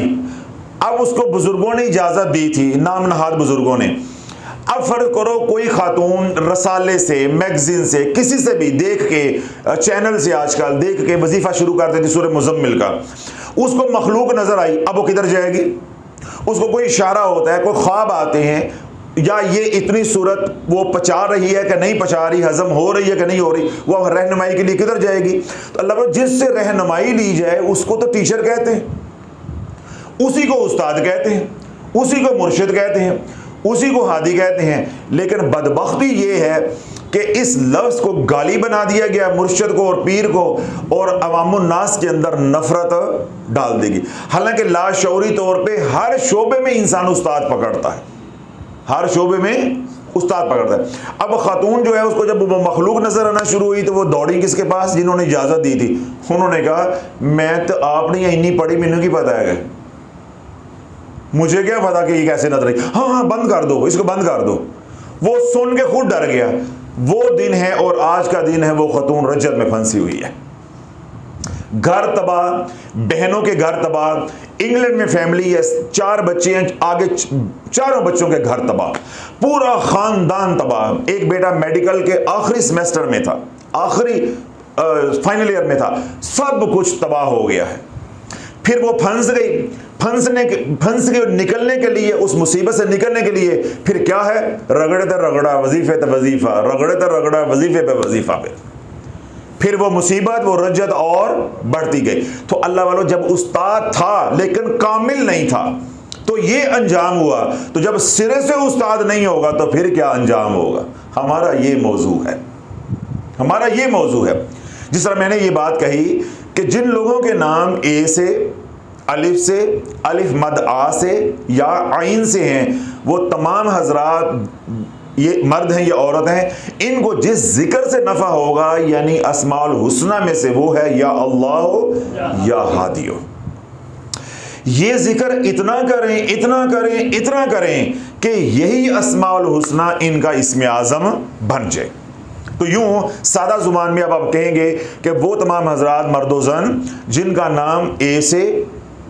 अब उसको बुजुर्गों ने इजाज़त दी थी, नाम नहाद बुजुर्गों ने। अब फर्ज करो कोई खातून रसाले से, मैगजीन से, किसी से भी देख के, चैनल से आजकल देख के वजीफा शुरू कर देती सूरह मुज़म्मिल का, उसको मखलूक नजर आई, अब वो किधर जाएगी? उसको कोई इशारा होता है, कोई ख्वाब आते हैं, या ये इतनी सूरत वो पचा रही है कि नहीं पचा रही, हजम हो रही है कि नहीं हो रही, वो रहनुमाई के लिए किधर जाएगी? तो अल्लाह जिससे रहनुमाई ली जाए उसको तो टीचर कहते हैं, उसी को उस्ताद कहते हैं, उसी को मुर्शिद कहते हैं, उसी को हादी कहते हैं। लेकिन बदबख्ती ये है कि इस लफ्ज़ को गाली बना दिया गया मुर्शिद को और पीर को, और अवामुन्नास के अंदर नफरत डाल देगी। हालांकि लाशऊरी तौर पे हर शोबे में इंसान उस्ताद पकड़ता है, हर शोबे में उस्ताद पकड़ता है। अब खातून जो है उसको जब वो मखलूक नजर आना शुरू हुई तो वो दौड़ी किसके पास? जिन्होंने इजाज़त दी थी। उन्होंने कहा मैं तो आपने इतनी पढ़ी, मैंने की पता है, मुझे क्या पता कि ये कैसे नजर आई। हाँ हाँ बंद कर दो, इसको बंद कर दो। वो सुन के खुद डर गया। वो दिन है और आज का दिन है, वो खातून रज्जत में फंसी हुई है। घर तबाह, बहनों के घर तबाह। इंग्लैंड में फैमिली है, 4 बच्चे हैं, आगे चारों बच्चों के घर तबाह, पूरा खानदान तबाह। एक बेटा मेडिकल के आखिरी सेमेस्टर में था, आखिरी फाइनल ईयर में था, सब कुछ तबाह हो गया है। फिर वो फंस गई, फंस के निकलने के लिए, उस मुसीबत से निकलने के लिए फिर क्या है? रगड़े तो रगड़ा, वजीफे तो वजीफा, रगड़े तो रगड़ा, वजीफे पे वजीफा पे। फिर वो मुसीबत, वो रज्जत और बढ़ती गई। तो अल्लाह वालों जब उस्ताद था लेकिन कामिल नहीं था तो ये अंजाम हुआ, तो जब सिरे से उस्ताद नहीं होगा तो फिर क्या अंजाम होगा? हमारा ये मौजू है, हमारा ये मौजू है। जिस तरह मैंने ये बात कही कि जिन लोगों के नाम ए से, अलिफ से, अलिफ मद आ से या आइन से हैं, वो तमाम हजरात, ये मर्द हैं या औरत हैं, इनको जिस जिक्र से नफ़ा होगा, यानी अस्माउल हुस्ना में से, वो है या अल्लाह या हादियो। ये जिक्र इतना करें, इतना करें, इतना करें कि यही अस्माउल हुस्ना इनका इस्म आज़म बन जाए। तो यूं सादा जुबान में अब आप कहेंगे कि वो तमाम हजरात मर्दोज़न जिनका नाम ए से,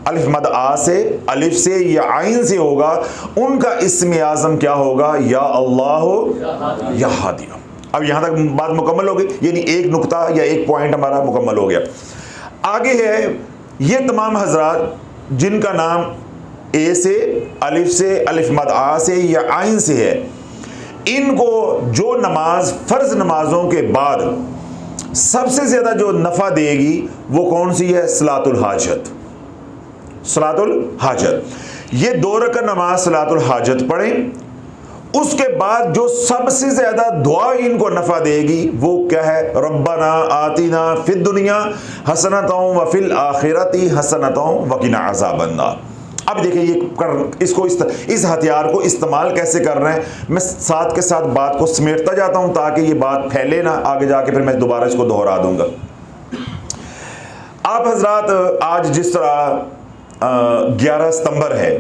अलिफ मद आ से, अलिफ से या आइन से होगा, उनका इस्म आज़म क्या होगा? या अल्लाह या हादी। अब यहां तक बात मुकम्मल हो गई, यानी एक नुक्ता या एक पॉइंट हमारा मुकम्मल हो गया। आगे है ये तमाम हजरात जिनका नाम ए से, अलिफ से, अलिफ मद आ से या आइन से है, इनको जो नमाज फ़र्ज नमाजों के बाद सबसे ज़्यादा जो नफ़ा देगी वो कौन सी है? सलातुल हाजत। सलातुल हाजत, ये 2 रकात नमाज सलातुल हाजत पढ़ें, उसके बाद जो सबसे ज़्यादा दुआ इनको नफ़ा देगी वो क्या है? रब्बना आतिना फिद दुनिया हसनतों व फिल आखिरती हसनतों वकिना अज़ाबन्नार। अब देखिए ये इसको इस हथियार को इस्तेमाल कैसे कर रहे हैं, मैं साथ के साथ बात को समेटता जाता हूं ताकि ये बात फैले ना, आगे जाके फिर मैं दोबारा इसको दोहरा दूंगा। आप हजरात आज जिस तरह 11 सितंबर है,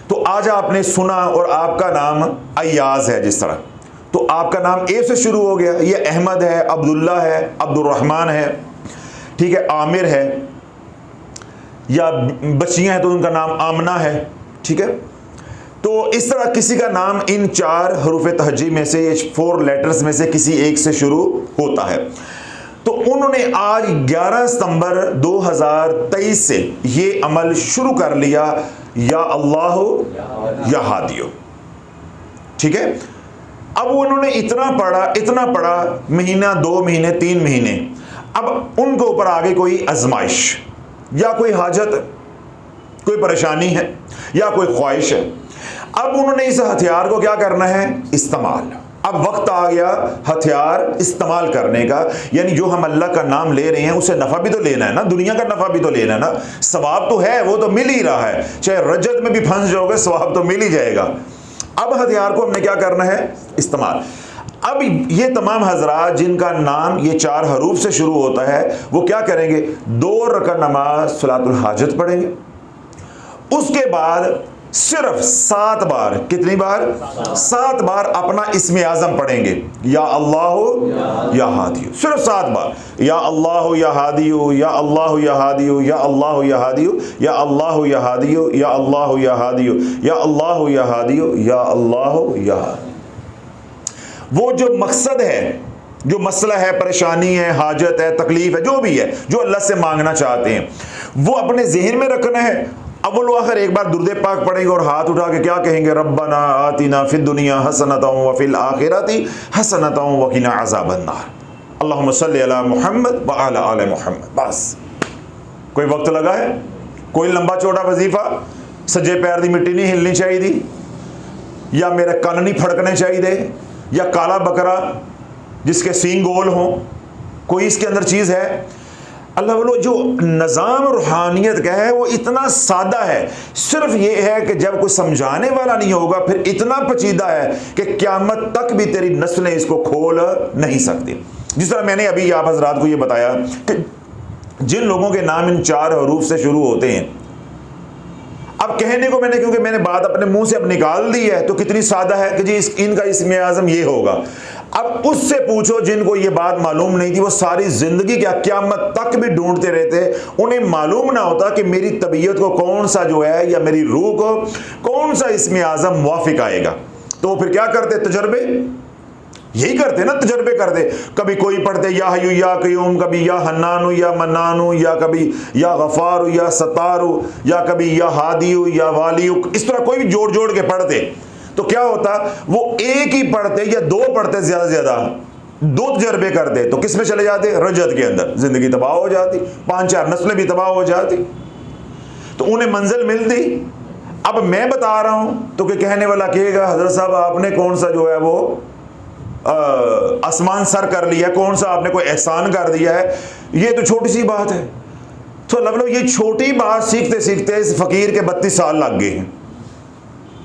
तो आज आपने सुना और आपका नाम अय्याज है जिस तरह, तो आपका नाम ए से शुरू हो गया, ये अहमद है, अब्दुल्ला है, अब्दुर्रहमान है, ठीक है, आमिर है, या बच्चियां हैं तो उनका नाम आमना है, ठीक है। तो इस तरह किसी का नाम इन 4 हरूफ तहजी में से, 4 लेटर्स में से किसी एक से शुरू होता है। तो उन्होंने आज 11 सितंबर 2023 से ये अमल शुरू कर लिया, या अल्लाह या हादियो, ठीक है। अब उन्होंने इतना पढ़ा, महीना, 2 महीने, 3 महीने, अब उनके ऊपर आगे कोई आजमाइश या कोई हाजत, कोई परेशानी है या कोई ख्वाहिश है। अब उन्होंने इस हथियार को क्या करना है? इस्तेमाल। अब वक्त आ गया हथियार इस्तेमाल करने का, यानी जो हम अल्लाह का नाम ले रहे हैं उससे नफ़ा भी तो लेना है ना, दुनिया का नफ़ा भी तो लेना है ना, सवाब तो है, वो तो मिल ही रहा है, चाहे रजत में भी फंस जाओगे सवाब तो मिल ही जाएगा। अब हथियार को हमने क्या करना है? इस्तेमाल। अब ये तमाम हजरात जिनका नाम ये 4 हरूफ से शुरू होता है, वो क्या करेंगे? 2 रकात नमाज सलातुल हाजत पढ़ेंगे, उसके बाद सिर्फ 7 बार, कितनी बार? 7 बार अपना इस्म आज़म पढ़ेंगे, या अल्लाह या हादियो, सिर्फ 7 बार, या अल्लाह या हादियो, या अल्लाह या हादियो, या अल्लाह या हादियो, या अल्लाह या हादियो, या अल्लाह या हादियो, या अल्लाह या हादियो, या अल्लाह या। वो जो मकसद है, जो मसला है, परेशानी है, हाजत है, तकलीफ है, जो भी है, जो अल्लाह से मांगना चाहते हैं, वो अपने जहन में रखना है। अव्वल व आखिर एक बार दुरूद पाक पढ़ेंगे और हाथ उठा के क्या कहेंगे? रब्बना आतिना फिद दुनिया हसनतों व फिल आखिरती हसनतों वकिना अज़ाबन्नार, अल्लाहुम्मा सल्लि अला मुहम्मद व अला आले मुहम्मद। बस कोई वक्त लगा है, कोई लंबा चौड़ा वजीफा, सज्जे पैर दी मिट्टी नहीं हिलनी चाहिए, या मेरे कन नहीं फड़कने चाहिए, या काला बकरा जिसके सींग गोल हों, कोई इसके अंदर चीज़ है? अल्लाह बोलो जो निज़ाम रूहानियत का है वो इतना सादा है, सिर्फ ये है कि जब कोई समझाने वाला नहीं होगा फिर इतना पेचीदा है कि क़यामत तक भी तेरी नस्लें इसको खोल नहीं सकती। जिस तरह मैंने अभी आप हज़रात को ये बताया कि जिन लोगों के नाम इन 4 हरूफ से शुरू होते हैं, अब कहने को मैंने, क्योंकि मैंने बात अपने मुंह से अब निकाल दी है, तो कितनी सादा है कि जी इनका इस्म आज़म ये होगा। अब उससे पूछो जिनको ये बात मालूम नहीं थी, वो सारी ज़िंदगी क्या क़यामत तक भी ढूंढते रहते, उन्हें मालूम ना होता कि मेरी तबीयत को कौन सा जो है, या मेरी रूह को कौन सा इस्म आज़म मुवाफिक आएगा। तो फिर क्या करते? तजर्बे, यही करते ना, तजर्बे करते। कभी कोई पढ़ते या हय्यू या क़य्यूम, कभी या हन्नानु या मन्नानु, या कभी या गफ़ारु या सत्तारु, या कभी या हादियु या वालियु, इस तरह कोई भी जोड़ जोड़ के पढ़ते। तो क्या होता? वो एक ही पढ़ते या 2 पढ़ते, ज़्यादा से ज़्यादा 2 तजर्बे करते, तो किस में चले जाते? रजत के अंदर। ज़िंदगी तबाह हो जाती, 5-4 नस्लें भी तबाह हो जाती, तो उन्हें मंजिल मिलती। अब मैं बता रहा हूँ तो कि कहने वाला कहेगा हज़रत साहब आपने कौन सा जो है वो आसमान सर कर लिया, कौन सा आपने कोई एहसान कर दिया है, ये तो छोटी सी बात है। तो मतलब ये छोटी बात सीखते सीखते इस फ़कीर के 32 साल लग गए हैं।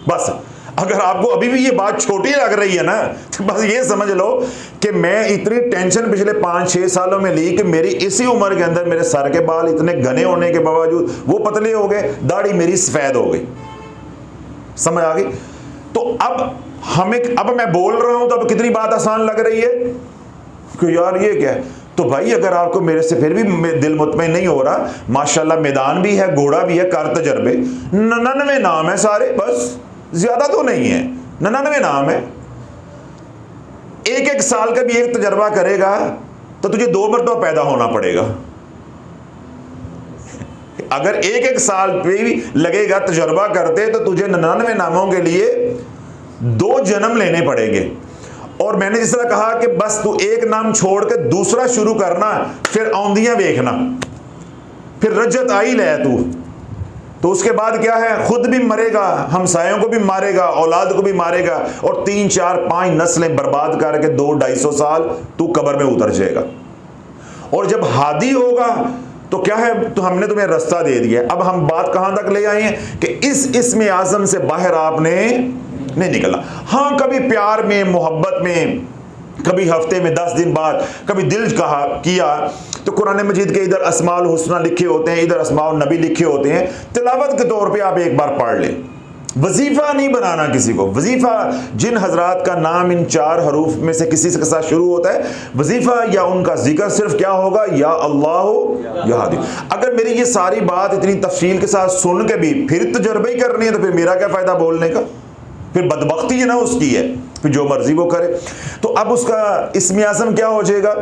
बस अगर आपको अभी भी ये बात छोटी लग रही है ना, तो बस ये समझ लो कि मैं इतनी टेंशन पिछले 5-6 सालों में ली कि मेरी इसी उम्र के अंदर मेरे सर के बाल इतने घने होने के बावजूद वो पतले हो गए, दाढ़ी मेरी सफ़ेद हो गई। समझ आ गई? तो अब मैं बोल रहा हूं तो अब कितनी बात आसान लग रही है कि यार ये क्या है, तो भाई अगर आपको मेरे से फिर भी दिल मुतमईन नहीं हो रहा, माशाल्लाह मैदान भी है, घोड़ा भी है, कार तजर्बे, 99 नाम है सारे, बस ज्यादा तो नहीं है, 99 नाम है। एक साल का भी एक तजर्बा करेगा तो तुझे 2 मरतबा पैदा होना पड़ेगा। अगर एक साल पे भी लगेगा तजर्बा करते तो तुझे 99 नामों के लिए 2 जन्म लेने पड़ेंगे। और मैंने जिस तरह कहा कि बस तू एक नाम छोड़ के दूसरा शुरू करना, फिर औंदियां देखना, फिर रजत आई ले तू, तो उसके बाद क्या है, खुद भी मरेगा, हमसायों को भी मारेगा, औलाद को भी मारेगा, और 3 4 5 नस्लें बर्बाद करके 200-250 साल तू कब्र में उतर जाएगा। और जब हादी होगा तो क्या है, तो हमने तुम्हें रास्ता दे दिया। अब हम बात कहां तक ले आए हैं कि इस इस्म आज़म से बाहर आपने नहीं निकला। हाँ, कभी प्यार में, मोहब्बत में, कभी हफ्ते में 10 दिन बाद, कभी दिल कहा किया तो कुरान मजीद के इधर अस्माउल हुस्ना लिखे होते हैं, इधर अस्माउल नबी लिखे होते हैं, तिलावत के तौर पे आप एक बार पढ़ लें। वजीफा नहीं बनाना किसी को। वजीफा जिन हजरात का नाम इन 4 हरूफ में से किसी के साथ शुरू होता है, वजीफा या उनका जिक्र सिर्फ क्या होगा, या अल्लाह या हादी। अगर मेरी ये सारी बात इतनी तफसील के साथ सुन के भी फिर तजर्बे ही करनी है तो फिर मेरा क्या फायदा बोलने का, फिर बदबख्ती है ना उसकी है, फिर जो मर्जी वो करे। तो अब उसका इस्म आज़म क्या हो जाएगा,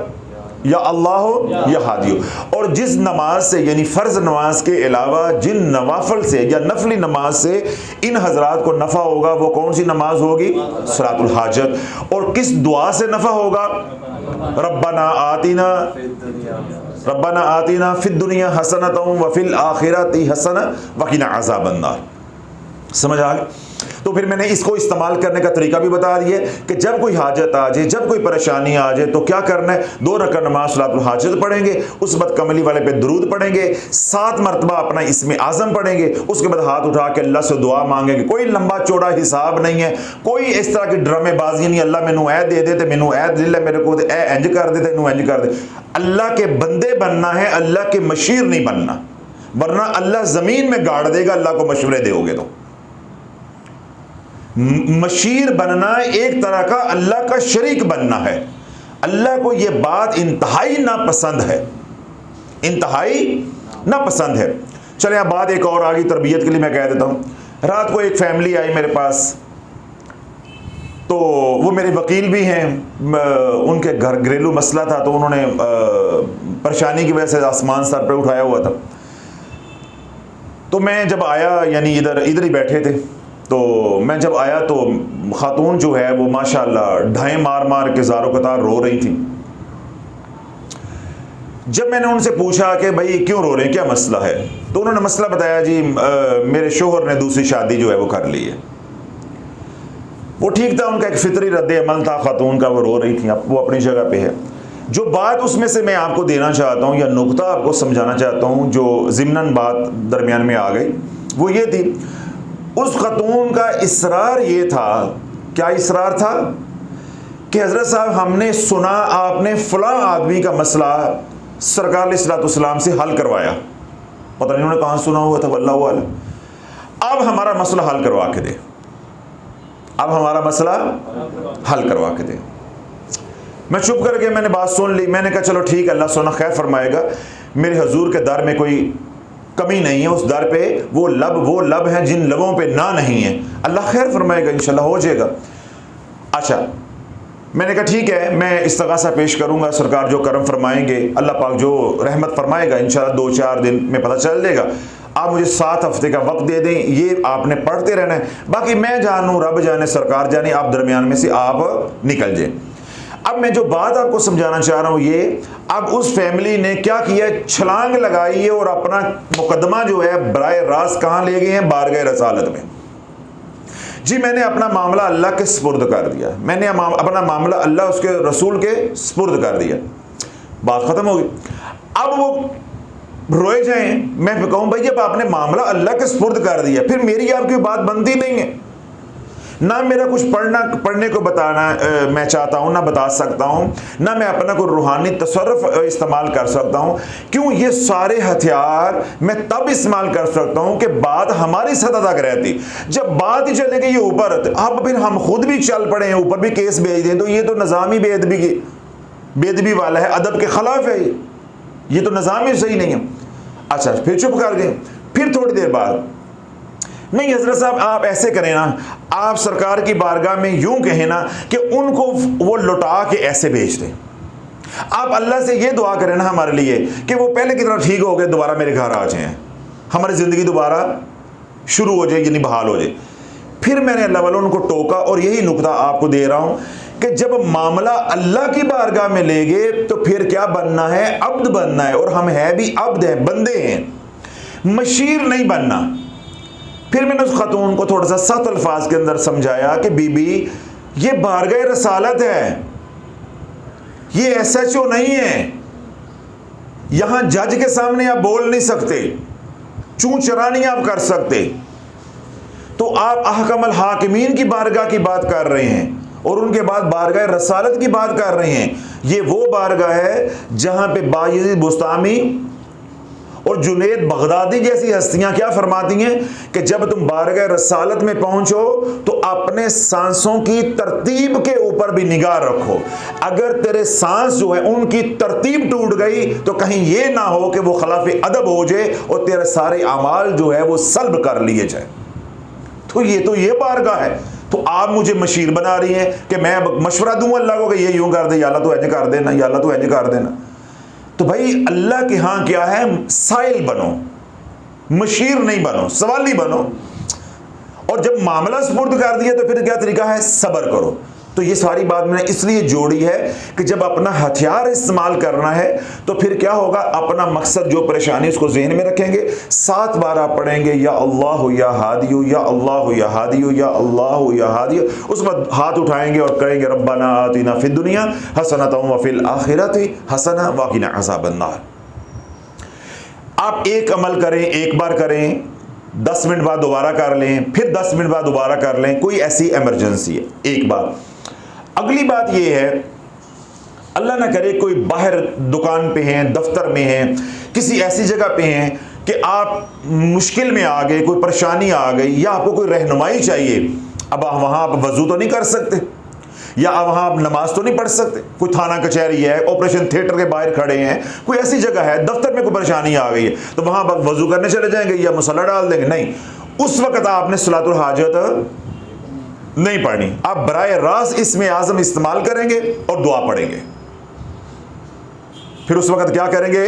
या अल्लाह हो या हादी हो। और जिस नमाज से, यानी फ़र्ज नमाज के अलावा जिन नवाफल से या नफली नमाज से इन हजरात को नफ़ा होगा, वो कौन सी नमाज होगी, सलातुल हाजत। और किस दुआ से नफ़ा होगा, रब्बना आतीना फिद दुनिया हसनतम व फिल आखिरति हसना वक़िना अज़ाबन नार। समझ आ गई। तो फिर मैंने इसको इस्तेमाल करने का तरीका भी बता दिया कि जब कोई हाजत आ जाए, जब कोई परेशानी आ जाए तो क्या करना है, 2 रकात नमाज सलातुल हाजत पढ़ेंगे, उस बदकमली वाले पे दुरूद पढ़ेंगे, 7 मरतबा अपना इस्म आज़म पढ़ेंगे, उसके बाद हाथ उठा के अल्लाह से दुआ मांगेंगे। कोई लंबा चौड़ा हिसाब नहीं है, कोई इस तरह की ड्रामेबाजी नहीं, अल्लाह मैनू ऐ दे दे, मैनू ऐ दिल है, मेरे को ऐ इंज कर दे, तेनू इंज कर दे। अल्लाह के बंदे बनना है, अल्लाह के मशीर नहीं बनना, वरना अल्लाह ज़मीन में गाड़ देगा अल्लाह को मशवरे दोगे तो। मशीर बनना एक तरह का अल्लाह का शरीक बनना है। अल्लाह को यह बात इंतहाई नापसंद है, इंतहाई नापसंद है। चले अब बात एक और आगे तरबियत के लिए मैं कह देता हूँ। रात को एक फैमिली आई मेरे पास, तो वो मेरे वकील भी हैं, उनके घर घरेलू मसला था, तो उन्होंने परेशानी की वजह से आसमान सर पे उठाया हुआ था। तो मैं जब आया, यानी इधर ही बैठे थे, तो मैं जब आया तो खातून जो है वो माशाल्लाह ढाई मार मार के ज़ारो कतार रो रही थी। जब मैंने उनसे पूछा कि भाई क्यों रो रहे हैं, क्या मसला है, तो उन्होंने मसला बताया, जी मेरे शोहर ने दूसरी शादी जो है वो कर ली है। वो ठीक था, उनका एक फितरी रद्द अमल था खातून का, वो रो रही थी, वो अपनी जगह पे है। जो बात उसमें से मैं आपको देना चाहता हूँ या नुक्ता आपको समझाना चाहता हूँ, जो ज़िम्नन बात दरमियान में आ गई, वो ये थी, उस खतून का इसरार ये था, क्या इसरार था कि हज़रत साहब हमने सुना आपने फ़लाँ आदमी का मसला सरकार अलैहिस्सलाम से हल करवाया, पता नहीं उन्होंने कहाँ सुना हुआ था, वल्लाहु आलम। अब हमारा मसला हल करवा के दे, अब हमारा मसला हल करवा के दे। मैं चुप करके मैंने बात सुन ली। मैंने कहा चलो ठीक है, अल्लाह सुना खैर फरमाएगा, मेरे हजूर के दर में कोई कमी नहीं है, उस दर पे वो लब हैं जिन लबों पे ना नहीं है, अल्लाह खैर फरमाएगा, इंशाल्लाह हो जाएगा। अच्छा, मैंने कहा ठीक है, मैं इस्तग़ासा पेश करूंगा, सरकार जो करम फरमाएंगे, अल्लाह पाक जो रहमत फरमाएगा, इंशाल्लाह 2-4 दिन में पता चल जाएगा। आप मुझे 7 हफ्ते का वक्त दे दें, ये आपने पढ़ते रहना है, बाकी मैं जानूँ, रब जाने, सरकार जाने, आप दरमियान में से आप निकल जाए। अब मैं जो बात आपको समझाना चाह रहा हूँ ये, अब उस फैमिली ने क्या किया, छलांग लगाई है और अपना मुकदमा जो है बराए रास्त कहाँ ले गए हैं, बारगाह रसालत में। जी मैंने अपना मामला अल्लाह के स्पुर्द कर दिया, मैंने अपना मामला अल्लाह उसके रसूल के स्पुर्द कर दिया, बात ख़त्म हो गई। अब वो रोए जाएं, मैं कहूँ भाई जब आपने मामला अल्लाह के स्पुर्द कर दिया, फिर मेरी आपकी बात बनती नहीं है। ना मेरा कुछ पढ़ने को बताना मैं चाहता हूँ, ना बता सकता हूँ, ना मैं अपना कोई रूहानी तसर्रुफ इस्तेमाल कर सकता हूँ। क्यों, ये सारे हथियार मैं तब इस्तेमाल कर सकता हूँ कि बात हमारी सतह तक रहती। जब बात ही चले गई ऊपर, अब फिर हम खुद भी चल पड़े हैं, ऊपर भी केस भेज दें, तो ये तो निज़ामी बेअदबी की बेदबी वाला है, अदब के खिलाफ है, ये तो निज़ाम ही सही नहीं है। अच्छा, फिर चुप कर गए। फिर थोड़ी देर बाद, नहीं हजरत साहब आप ऐसे करें ना, आप सरकार की बारगाह में यूं कहें ना कि उनको वो लौटा के ऐसे भेज दें। आप अल्लाह से ये दुआ करें ना हमारे लिए कि वो पहले की तरह ठीक हो गए, दोबारा मेरे घर आ जाएं, हमारी ज़िंदगी दोबारा शुरू हो जाए, यानी बहाल हो जाए। फिर मैंने अल्लाह वालों उनको टोका, और यही नुकता आपको दे रहा हूँ कि जब मामला अल्लाह की बारगाह में ले गए तो फिर क्या बनना है, अब्द बनना है। और हम है भी अब्द हैं, बंदे हैं, मशीर नहीं बनना। फिर मैंने उस खातून को थोड़ा सा सख्त अल्फाज के अंदर समझाया कि बीबी ये बारगाह रसालत है, ये SHO नहीं है, यहां जज के सामने आप बोल नहीं सकते, चूं चरा नहीं आप कर सकते। तो आप अहकमुल हाकिमीन की बारगाह की बात कर रहे हैं और उनके बाद बारगाह रसालत की बात कर रहे हैं। ये वो बारगाह है जहां पे बायज़ीद बुस्तामी और जुनैद बगदादी जैसी हस्तियां क्या फरमाती हैं कि जब तुम बारगाह रसालत में पहुंचो तो अपने सांसों की तरतीब के ऊपर भी निगाह रखो। अगर तेरे सांस जो है उनकी तरतीब टूट गई तो कहीं ये ना हो कि वो खिलाफ अदब हो जाए और तेरे सारे अमाल जो है वो सल्ब कर लिए जाए। तो ये बारगाह है। तो आप मुझे मशीर बना रही हैं कि मैं मशवरा दूं अल्लाह को कि ये यूं कर दे, या अल्लाह तो ऐसे कर देना, या अल्लाह तो ऐसे कर देना। तो भाई अल्लाह के यहाँ क्या है, साइल बनो, मशीर नहीं बनो, सवाली बनो। और जब मामला सुपुर्द कर दिया तो फिर क्या तरीका है, सब्र करो। तो ये सारी बात मैंने इसलिए जोड़ी है कि जब अपना हथियार इस्तेमाल करना है तो फिर क्या होगा, अपना मकसद जो परेशानी उसको ज़हन में रखेंगे। 7 बार आप पढ़ेंगे या अल्लाह या हादियु, या अल्लाह या हादियु, या अल्लाह या हादियु। उस वक्त हाथ उठाएंगे और कहेंगे रब्बना आतिना फिद दुनिया हसनतम व फिल आखिरति हसना व क़िना अज़ाबन्नार। आप एक अमल करें, एक बार करें, 10 मिनट बाद दोबारा कर लें, फिर 10 मिनट बाद दोबारा कर लें, कोई ऐसी इमरजेंसी है, एक बात। अगली बात यह है, अल्लाह ना करे कोई बाहर दुकान पे हैं, दफ्तर में हैं, किसी ऐसी जगह पे हैं कि आप मुश्किल में आ गए, कोई परेशानी आ गई, या आपको कोई रहनुमाई चाहिए। अब वहाँ आप वज़ू तो नहीं कर सकते, या वहाँ आप नमाज तो नहीं पढ़ सकते, कोई थाना कचहरी है, ऑपरेशन थिएटर के बाहर खड़े हैं, कोई ऐसी जगह है, दफ्तर में कोई परेशानी आ गई है, तो वहाँ आप वज़ू करने चले जाएंगे या मुसल्ला डाल देंगे? नहीं, उस वक़्त आपने सलातुल हाजत नहीं पढ़नी। आप बराए रास्त इसमें आज़म इस्तेमाल करेंगे और दुआ पढ़ेंगे। फिर उस वक़्त क्या करेंगे,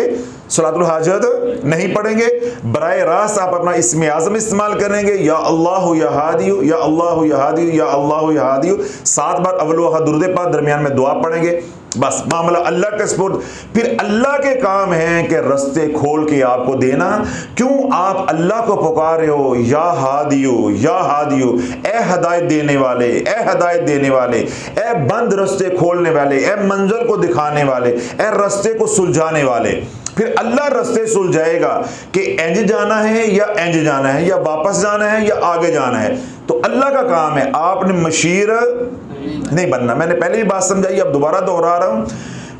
सलातुल हाजत नहीं पढ़ेंगे, बराए रास्त आप अपना इस्मे आज़म इस्तेमाल करेंगे, या अल्लाह या हादियु, या अल्लाह या हादियु, या अल्लाह या हादियु। 7 बार अव्वल दुरूद पाक, दरमियान में दुआ पढ़ेंगे, बस मामला अल्लाह के सुपुर्द। फिर अल्लाह के काम है कि रास्ते खोल के आपको देना। क्यों आप अल्लाह को पुकार रहे हो, या हादियु, या हादियु, ए हदायत देने वाले, ए हदायत देने वाले, ए बंद रास्ते खोलने वाले, ए मंजिल को दिखाने वाले, ए रास्ते को सुलझाने वाले। फिर अल्लाह रास्ते सुलझाएगा कि इंज जाना है या इंज जाना है, या वापस जाना है या आगे जाना है। तो अल्लाह का काम है, आपने मशीर नहीं बनना। मैंने पहले भी बात समझाई, अब दोबारा दोहरा रहा हूं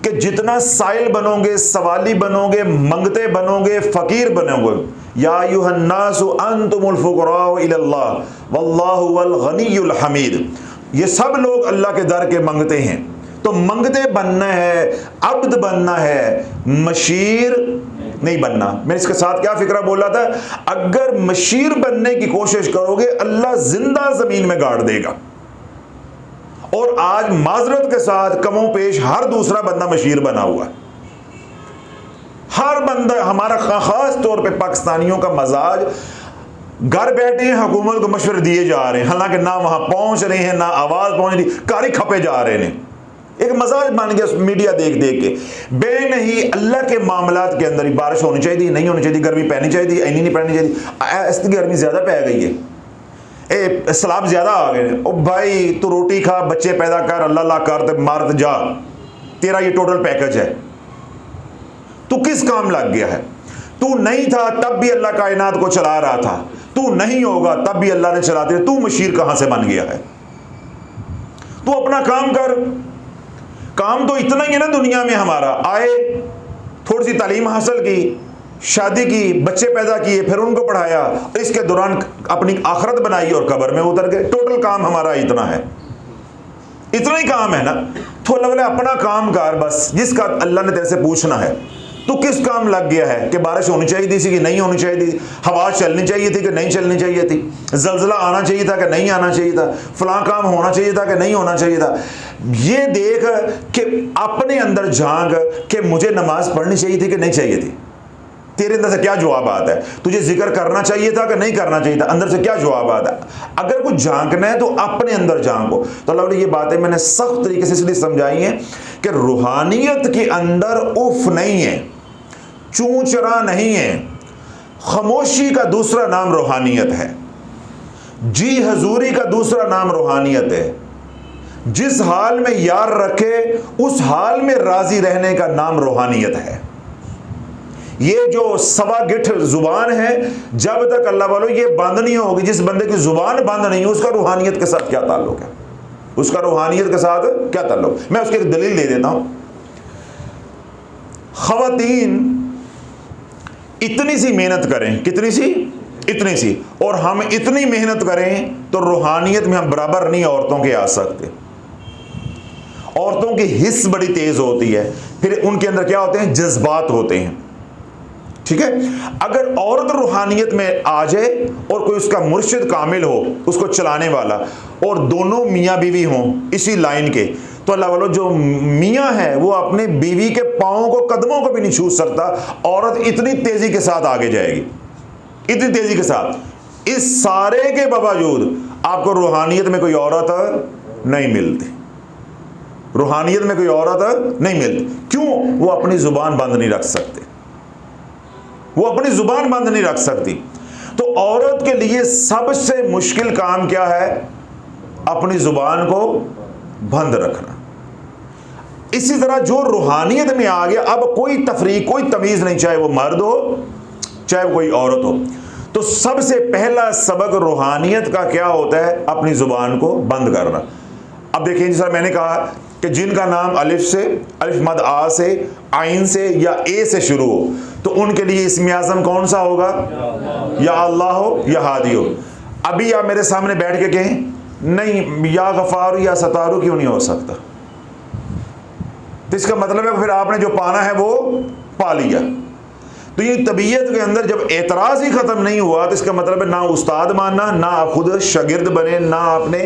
कि जितना साइल बनोगे, सवाली बनोगे, मंगते बनोगे, फकीर बनोगे, या अय्युहन्नासु अंतुमुल फुक़राउ इलल्लाह वल्लाहु वल गनियुल हमीद। ये सब लोग अल्लाह के दर के मंगते हैं। तो मंगते बनना है, अब्द बनना है, मशीर नहीं बनना। मैं इसके साथ क्या फिक्रा बोला था, अगर मशीर बनने की कोशिश करोगे अल्लाह जिंदा जमीन में गाड़ देगा। और आज माजरत के साथ कमों पेश हर दूसरा बंदा मशीर बना हुआ है। हर बंदा, हमारा खास तौर पे पाकिस्तानियों का मजाज, घर बैठे हैं, हुकूमत को मशवरे दिए जा रहे हैं, हालांकि ना वहां पहुंच रहे हैं, ना आवाज पहुंच रही, कारी खपे जा रहे हैं। एक मजाज बन गया मीडिया देख देख के। बे नहीं, अल्लाह के मामलात के अंदर ही बारिश होनी चाहिए, नहीं होनी चाहिए, गर्मी पैनी चाहिए, ऐनी नहीं पैनी चाहिए, ऐसी गर्मी ज्यादा पै गई है, सैलाब ज्यादा आ गए। ओ भाई तू रोटी खा, बच्चे पैदा कर, अल्लाह कर, मार जा, तेरा ये टोटल पैकेज है। तू किस काम लग गया है? तू नहीं था तब भी अल्लाह कायनात को चला रहा था, तू नहीं होगा तब भी अल्लाह ने चलाते रहे। तू मशीर कहां से बन गया है? तू अपना काम कर। काम तो इतना ही है ना दुनिया में, हमारा आए, थोड़ी सी तालीम हासिल की, शादी की, बच्चे पैदा किए, फिर उनको पढ़ाया, इसके दौरान अपनी आखरत बनाई और कब्र में उतर गए। टोटल काम हमारा इतना है, इतना ही काम है ना, तो अल्लाह वाले अपना काम कर बस, जिसका अल्लाह ने तेरे से पूछना है। तो किस काम लग गया है कि बारिश होनी चाहिए थी कि नहीं होनी चाहिए थी, हवा चलनी चाहिए थी कि नहीं चलनी चाहिए थी, जलजला आना चाहिए था कि नहीं आना चाहिए था, फलां काम होना चाहिए था कि नहीं होना चाहिए था। ये देख कि अपने अंदर झांक कि मुझे नमाज पढ़नी चाहिए थी कि नहीं चाहिए थी। तेरे अंदर से क्या जवाब आता है? तुझे जिक्र करना चाहिए था कि नहीं करना चाहिए था? अंदर से क्या जवाब आता है? अगर कुछ झांकना है तो अपने अंदर झांको। तो अल्लाह ने ये बातें मैंने सख्त तरीके से इसलिए समझाई हैं कि रूहानियत के अंदर उफ नहीं है, चूंचरा नहीं है। खामोशी का दूसरा नाम रूहानियत है, जी हजूरी का दूसरा नाम रूहानियत है। जिस हाल में यार रखे उस हाल में राजी रहने का नाम रूहानियत है। ये जो सवा गिठ जुबान है, जब तक अल्लाह वालों ये बंद नहीं होगी, जिस बंदे की जुबान बंद नहीं है उसका रूहानियत के साथ क्या ताल्लुक है? उसका रूहानियत के साथ क्या ताल्लुक? मैं उसकी एक दलील दे देता हूं। खवातीन इतनी सी मेहनत करें, कितनी सी? इतनी सी, और हम इतनी मेहनत करें तो रूहानियत में हम बराबर नहीं औरतों के आ सकते। औरतों की हिस्स बड़ी तेज होती है, फिर उनके अंदर क्या होते हैं? जज्बात होते हैं। ठीक है, अगर औरत रूहानियत में आ जाए और कोई उसका मुर्शिद कामिल हो, उसको चलाने वाला, और दोनों मियाँ बीवी हों इसी लाइन के, तो अल्लाह वालों जो मियाँ है वो अपने बीवी के पाँव को, कदमों को भी नहीं छू सकता। औरत इतनी तेजी के साथ आगे जाएगी, इतनी तेजी के साथ। इस सारे के बावजूद आपको रूहानियत में कोई औरत नहीं मिलती, रूहानियत में कोई औरत नहीं मिलती। क्यों? वो अपनी जुबान बंद नहीं रख सकते, वो अपनी जुबान बंद नहीं रख सकती। तो औरत के लिए सबसे मुश्किल काम क्या है? अपनी जुबान को बंद रखना। इसी तरह जो रूहानियत में आ गया, अब कोई तफरीक, कोई तमीज नहीं, चाहे वो मर्द हो चाहे कोई औरत हो। तो सबसे पहला सबक रूहानियत का क्या होता है? अपनी जुबान को बंद करना। अब देखिए जैसा मैंने कहा कि जिनका नाम अलिफ से, अलिफ मद आ से, आइन से या ए से शुरू हो, तो उनके लिए इस्म आज़म कौन सा होगा? या अल्लाह हो या हादी हो। अभी आप मेरे सामने बैठ के कहें नहीं या गफार या सतारू क्यों नहीं हो सकता? तो इसका मतलब है फिर आपने जो पाना है वो पा लिया। तो ये तबीयत के अंदर जब एतराज़ ही ख़त्म नहीं हुआ, तो इसका मतलब है ना उस्ताद मानना, ना आप खुद शागिर्द बने, ना आपने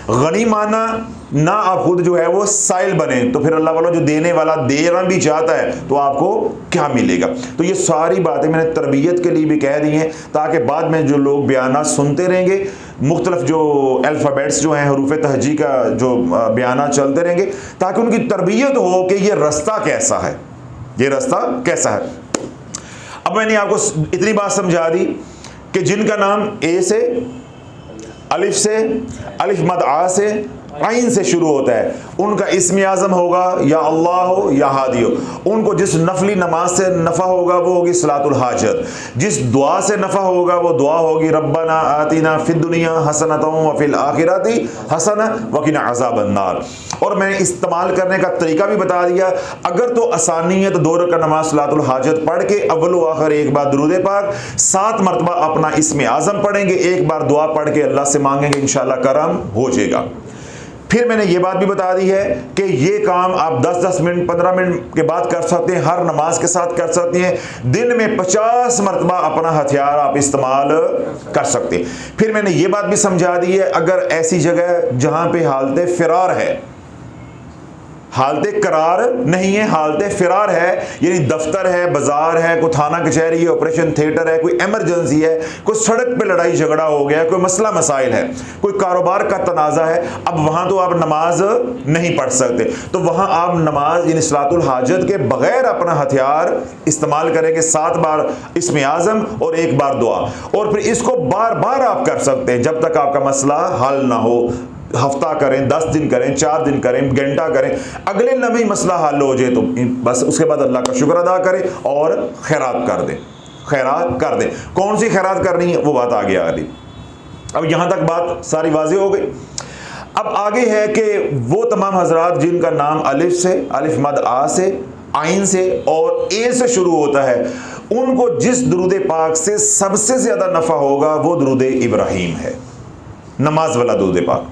गनी माना, ना आप खुद जो है वो साइल बने। तो फिर अल्लाह वाला जो देने वाला देना भी चाहता है तो आपको क्या मिलेगा? तो ये सारी बातें मैंने तरबियत के लिए भी कह दी हैं, ताकि बाद में जो लोग बयानात सुनते रहेंगे, मुख्तलिफ जो अल्फ़ाबेट्स जो हैं, हरूफ तहजी का जो बयानात चलते रहेंगे, ताकि उनकी तरबियत हो कि ये रास्ता कैसा है, ये रास्ता कैसा है। अब मैंने आपको इतनी बात समझा दी कि जिनका नाम ए से, अलिफ से, अलिफ मद आ से, आइन से शुरू होता है, उनका इस्म आज़म होगा या अल्लाह हो या हादी हो। उनको जिस नफली नमाज से नफ़ा होगा वो होगी सलातुल हाजत, जिस दुआ से नफ़ा होगा वो दुआ होगी रब्बना आतिना फिद दुनिया हसनतम व फिल आखिरती हसना वकिना अज़ाबन नार। और मैंने इस्तेमाल करने का तरीका भी बता दिया। अगर तो आसानी है तो 2 रकात नमाज सलातुल हाजत पढ़ के अव्वल व आखिर एक बार दुरूद पाक, 7 मरतबा अपना इस्म आज़म पढ़ेंगे, एक बार दुआ पढ़ के अल्लाह से मांगेंगे, इंशाअल्लाह करम हो जाएगा। फिर मैंने ये बात भी बता दी है कि ये काम आप 10-10 मिनट 15 मिनट के बाद कर सकते हैं, हर नमाज के साथ कर सकते हैं। दिन में 50 मरतबा अपना हथियार आप इस्तेमाल कर सकते हैं। फिर मैंने ये बात भी समझा दी है, अगर ऐसी जगह जहां पे हालत फिरार है, हालत करार नहीं है, हालत फिरार है, यानी दफ्तर है, बाजार है, कोई थाना कचहरी है, ऑपरेशन थिएटर है, कोई इमरजेंसी है, कोई सड़क पे लड़ाई झगड़ा हो गया, कोई मसला मसाइल है, कोई कारोबार का तनाज़ा है, अब वहाँ तो आप नमाज नहीं पढ़ सकते, तो वहाँ आप नमाज यानी सलातुल हाजत के बग़ैर अपना हथियार इस्तेमाल करेंगे। 7 बार इस्म आज़म और 1 बार दुआ, और फिर इसको बार बार आप कर सकते हैं जब तक आपका मसला हल ना हो। हफ्ता करें, 10 दिन करें, 4 दिन करें, घंटा करें, अगले लम्हे मसला हल हो जाए तो बस उसके बाद अल्लाह का शुक्र अदा करें और खैरात कर दें, खैरात कर दें। कौन सी खैरात करनी है वो बात आगे आ गई। अब यहाँ तक बात सारी वाज़ेह हो गई। अब आगे है कि वो तमाम हजरात जिनका नाम अलिफ से, अलिफ मद आ से, आइन से और ए से शुरू होता है, उनको जिस दुरूद पाक से सबसे ज़्यादा नफ़ा होगा वो दुरूद इब्राहीम है, नमाज वाला दुरूद पाक।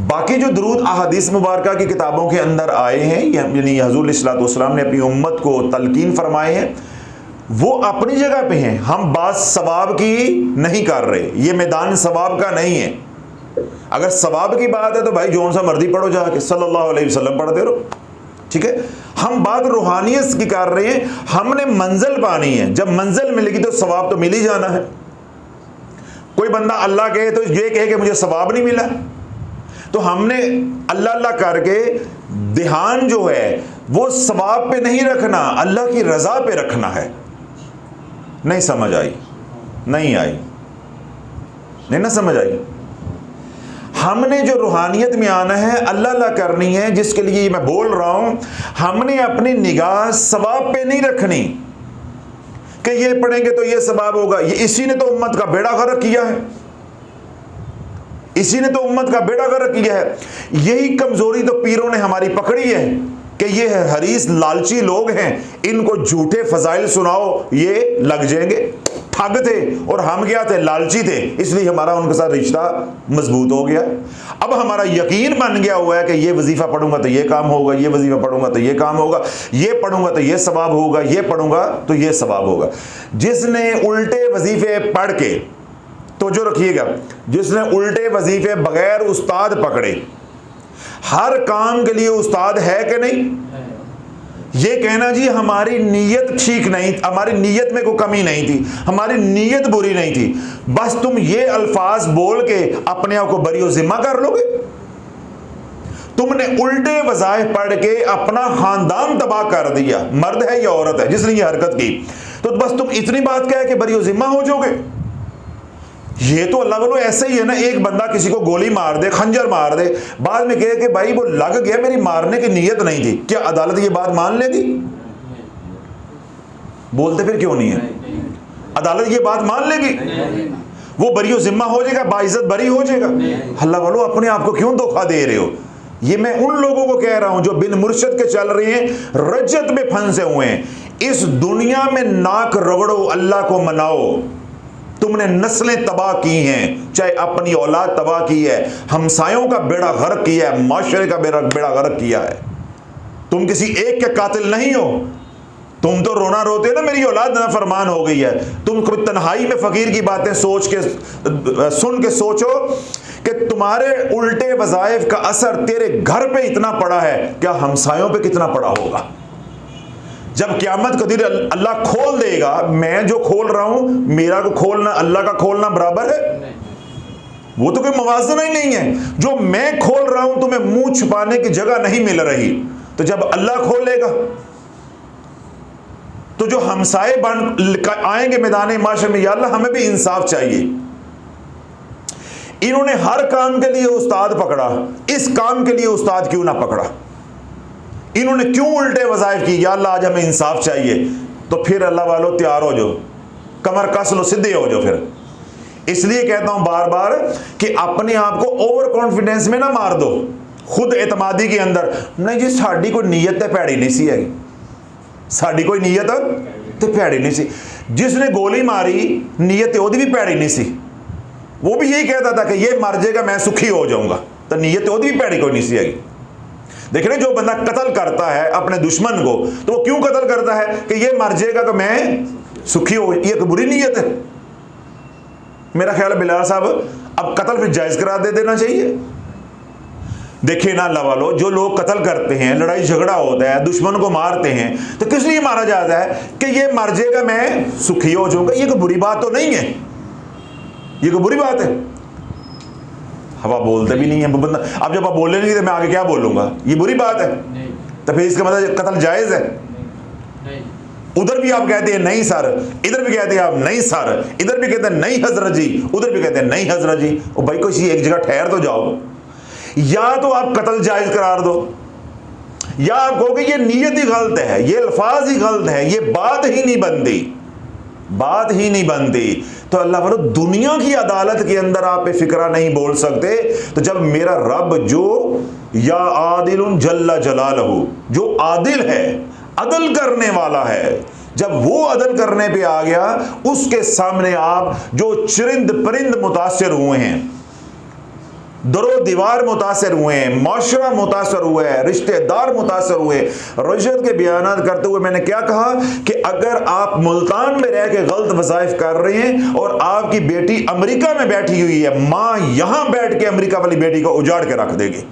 बाकी जो दुरूद अहादीस मुबारका की किताबों के अंदर आए हैं, यानी हुज़ूर अलैहिस्सलातु वस्सलाम ने अपनी उम्मत को तलकीन फरमाए हैं, वो अपनी जगह पे हैं। हम बात सवाब की नहीं कर रहे, ये मैदान सवाब का नहीं है। अगर सवाब की बात है तो भाई जौन सा मर्जी पढ़ो जाके, सल्लल्लाहु अलैहि वसल्लम पढ़ते रहो, ठीक है। हम बात रूहानियत की कर रहे हैं, हमने मंजिल पानी है। जब मंजिल मिलेगी तो सवाब तो मिल ही जाना है। कोई बंदा अल्लाह कहे तो ये कहे कि मुझे सवाब नहीं मिला, तो हमने अल्लाह अल्लाह करके ध्यान जो है वो सवाब पे नहीं रखना, अल्लाह की रजा पे रखना है। नहीं समझ आई? नहीं आई? नहीं ना समझ आई? हमने जो रूहानियत में आना है, अल्लाह अल्लाह करनी है, जिसके लिए मैं बोल रहा हूं, हमने अपनी निगाह सवाब पे नहीं रखनी कि ये पढ़ेंगे तो ये सवाब होगा। ये इसी ने तो उम्मत का बेड़ा गर्क किया है, इसी ने तो उम्मत का बेड़ा गर्क किया है। यही कमजोरी तो पीरों ने हमारी पकड़ी है कि ये हरीस लालची लोग हैं, इनको झूठे फजाइल सुनाओ ये लग जाएंगे। ठग थे और हम क्या थे? लालची थे, इसलिए हमारा उनके साथ रिश्ता मजबूत हो गया। अब हमारा यकीन बन गया हुआ है कि ये वजीफा पढ़ूंगा तो ये काम होगा, ये वजीफा पढ़ूंगा तो ये काम होगा, ये पढ़ूंगा तो ये सवाब होगा, ये पढ़ूंगा तो ये सवाब होगा। जिसने उल्टे वजीफे पढ़ के, तो जो रखिएगा, जिसने उल्टे वजीफे बगैर उस्ताद पकड़े, हर काम के लिए उस्ताद है कि नहीं? ये कहना जी हमारी नीयत ठीक नहीं, हमारी नीयत में कोई कमी नहीं थी, हमारी नीयत बुरी नहीं थी, बस तुम ये अल्फाज बोल के अपने आप को बरी जिम्मा कर लोगे। तुमने उल्टे वज़ाइफ पढ़ के अपना खानदान तबाह कर दिया, मर्द है या औरत है जिसने ये हरकत की, तो बस तुम इतनी बात कह के बरी जिम्मा हो जाओगे। ये तो अल्लाह वालों ऐसे ही है ना, एक बंदा किसी को गोली मार दे, खंजर मार दे, बाद में कहे कि भाई वो लग गया, मेरी मारने की नीयत नहीं थी, क्या अदालत ये बात मान लेगी? बोलते फिर क्यों नहीं है? अदालत ये बात मान लेगी? वो बरी जिम्मा हो जाएगा, बाइज्जत बरी हो जाएगा। अल्लाह वालों अपने आप को क्यों धोखा दे रहे हो? ये मैं उन लोगों को कह रहा हूं जो बिन मुर्शद के चल रहे हैं, रज्जत में फंसे हुए हैं। इस दुनिया में नाक रगड़ो, अल्लाह को मनाओ। तुमने नस्लें तबाह की हैं, चाहे अपनी औलाद तबाह की है, हमसायों का बेड़ा गर्क किया है, माशरे का बेड़ा गर्क किया है। तुम किसी एक के कातिल नहीं हो। तुम तो रोना रोते हो ना, मेरी औलाद नाफरमान हो गई है। तुम कभी तन्हाई में फकीर की बातें सोच के सुन के सोचो कि तुम्हारे उल्टे वज़ाइफ का असर तेरे घर पे इतना पड़ा है, क्या हमसायों पे कितना पड़ा होगा? जब क़यामत का दिन अल्लाह खोल देगा, मैं जो खोल रहा हूं, मेरा को खोलना अल्लाह का खोलना बराबर है? वो तो कोई मवाज़ना ही नहीं है। जो मैं खोल रहा हूं तुम्हें मुंह छुपाने की जगह नहीं मिल रही, तो जब अल्लाह खोलेगा तो जो हमसाए बन आएंगे मैदान माशर में, या अल्लाह हमें भी इंसाफ चाहिए। इन्होंने हर काम के लिए उस्ताद पकड़ा, इस काम के लिए उस्ताद क्यों ना पकड़ा? इन्होंने क्यों उल्टे वज़ाइफ की? या अल्लाह आज हमें इंसाफ चाहिए। तो फिर अल्लाह वालों तैयार हो जाओ, कमर कस लो, सीधे हो जाओ। फिर इसलिए कहता हूं बार बार कि अपने आप को ओवर कॉन्फिडेंस में ना मार दो, खुद एतमादी के अंदर। नहीं जी साड़ी कोई नीयत तो भैड़ी नहीं सी है, साड़ी कोई नीयत तो भैड़ी नहीं सी। जिसने गोली मारी नीयत ओदी भी भैड़ी नहीं सी, वो भी यही कहता था कि ये मर जाएगा मैं सुखी हो जाऊंगा, तो नीयत ओदी भी भैड़ी कोई नहीं सी है। देख रहे, जो बंदा कत्ल करता है अपने दुश्मन को, तो वो क्यों कत्ल करता है? कि ये मर जाएगा तो मैं सुखी हो। ये एक बुरी नीयत है। मेरा ख्याल है बिलाल साहब अब कत्ल फिर जायज करार दे देना चाहिए। देखिए ना अल्लाह वालों, जो लोग कत्ल करते हैं, लड़ाई झगड़ा होता है, दुश्मन को मारते हैं, तो किस लिए मारा जाता है? कि ये मर जाएगा मैं सुखी हो जाऊंगा। ये कोई बुरी बात तो नहीं है, ये कोई बुरी बात है। अब आप बोलते भी नहीं है बंदा, अब जब आप बोले नहीं तो मैं आगे क्या बोलूंगा? ये बुरी बात है। तो फिर इसका मतलब कत्ल जायज है? उधर भी आप कहते हैं नहीं सर, इधर भी कहते हैं आप नहीं सर, इधर भी कहते हैं नहीं हजरत जी, उधर भी कहते हैं नहीं हजरत जी। ओ भाई कोई एक जगह ठहर तो जाओ। या तो आप कत्ल जायज करार दो, या आप कहोगे ये नीयत ही गलत है, ये अल्फाज ही गलत है, ये बात ही नहीं बनती, बात ही नहीं बनती। तो अल्लाह वालों दुनिया की अदालत के अंदर आप फिक्रा नहीं बोल सकते। तो जब मेरा रब जो या आदिल जल्ला जलालहू, जो आदिल है, अदल करने वाला है, जब वो अदल करने पे आ गया, उसके सामने आप जो चरिंद परिंद मुतासिर हुए हैं, दरो दीवार मुतासर हुए हैं, माशरा मुतासर हुआ है, रिश्तेदार मुतासर हुए। रजत के बयान करते हुए मैंने क्या कहा कि अगर आप मुल्तान में रह के गलत वज़ाइफ कर रहे हैं और आपकी बेटी अमेरिका में बैठी हुई है, माँ यहां बैठ के अमेरिका वाली बेटी को उजाड़ के रख देगी।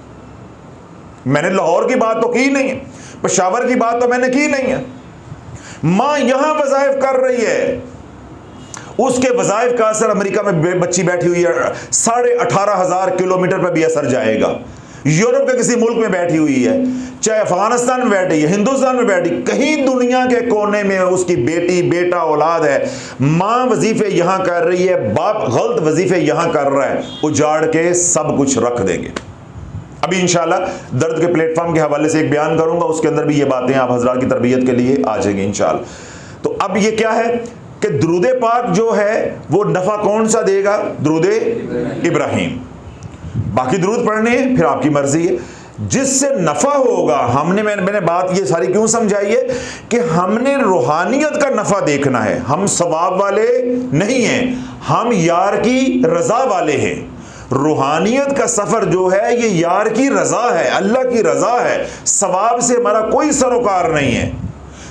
मैंने लाहौर की बात तो की नहीं है, पेशावर की बात तो मैंने की नहीं है। माँ यहां वज़ाइफ कर रही है, उसके वज़ाइफ का असर अमेरिका में बच्ची बैठी हुई है, 18,500 किलोमीटर पर भी असर जाएगा। यूरोप के किसी मुल्क में बैठी हुई है, चाहे अफगानिस्तान में बैठी है, हिंदुस्तान में बैठी, कहीं दुनिया के कोने में उसकी बेटी बेटा औलाद है, माँ वजीफे यहां कर रही है, बाप गलत वजीफे यहां कर रहा है, उजाड़ के सब कुछ रख देंगे। अभी इंशाल्लाह दर्द के प्लेटफॉर्म के हवाले से एक बयान करूंगा, उसके अंदर भी ये बातें आप हजरात की तरबियत के लिए आ जाएंगी इंशाल्लाह। तो अब ये क्या है कि दुरूदे पाक जो है वो नफा कौन सा देगा? दुरूदे इब्राहिम। बाकी दुरूद पढ़ने हैं फिर आपकी मर्जी है, जिससे नफा होगा। मैंने बात ये सारी क्यों समझाई है कि हमने रूहानियत का नफा देखना है, हम सवाब वाले नहीं हैं, हम यार की रजा वाले हैं। रूहानियत का सफर जो है ये यार की रजा है, अल्लाह की रजा है। सवाब से हमारा कोई सरोकार नहीं है,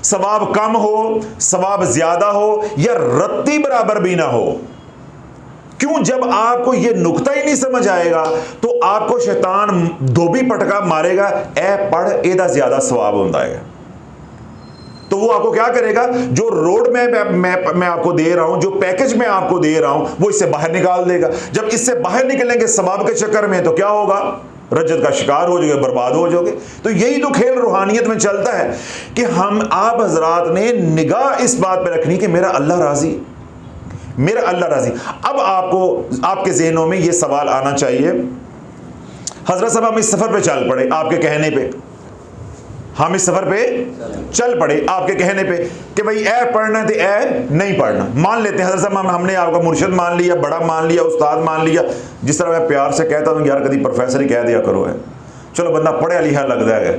सवाब कम हो, सवाब ज्यादा हो या रत्ती बराबर भी ना हो। क्यों? जब आपको यह नुक्ता ही नहीं समझ आएगा तो आपको शैतान धोबी पटका मारेगा, ए पढ़ एदा ज्यादा सवाब होता है। तो वो आपको क्या करेगा? जो रोड मैं आपको दे रहा हूं, जो पैकेज मैं आपको दे रहा हूं, वो इससे बाहर निकाल देगा। जब इससे बाहर निकलेंगे सवाब के चक्कर में तो क्या होगा? रजत का शिकार हो जाओगे, बर्बाद हो जाओगे। तो यही तो खेल रूहानियत में चलता है कि आप हजरात ने निगाह इस बात पे रखनी कि मेरा अल्लाह राजी, मेरा अल्लाह राजी। अब आपको आपके जहनों में यह सवाल आना चाहिए, हजरत साहब हम इस सफर पे चल पड़े आपके कहने पे, हम इस सफर पे चल पड़े आपके कहने पे कि भाई ए पढ़ना तो ए नहीं पढ़ना। मान लेते हैं हज़रत साहब हमने आपका मुर्शिद मान लिया, बड़ा मान लिया, उस्ताद मान लिया। जिस तरह मैं प्यार से कहता हूँ यार कभी प्रोफेसर ही कह दिया करो है, चलो बंदा पढ़िया लिखा लगता है।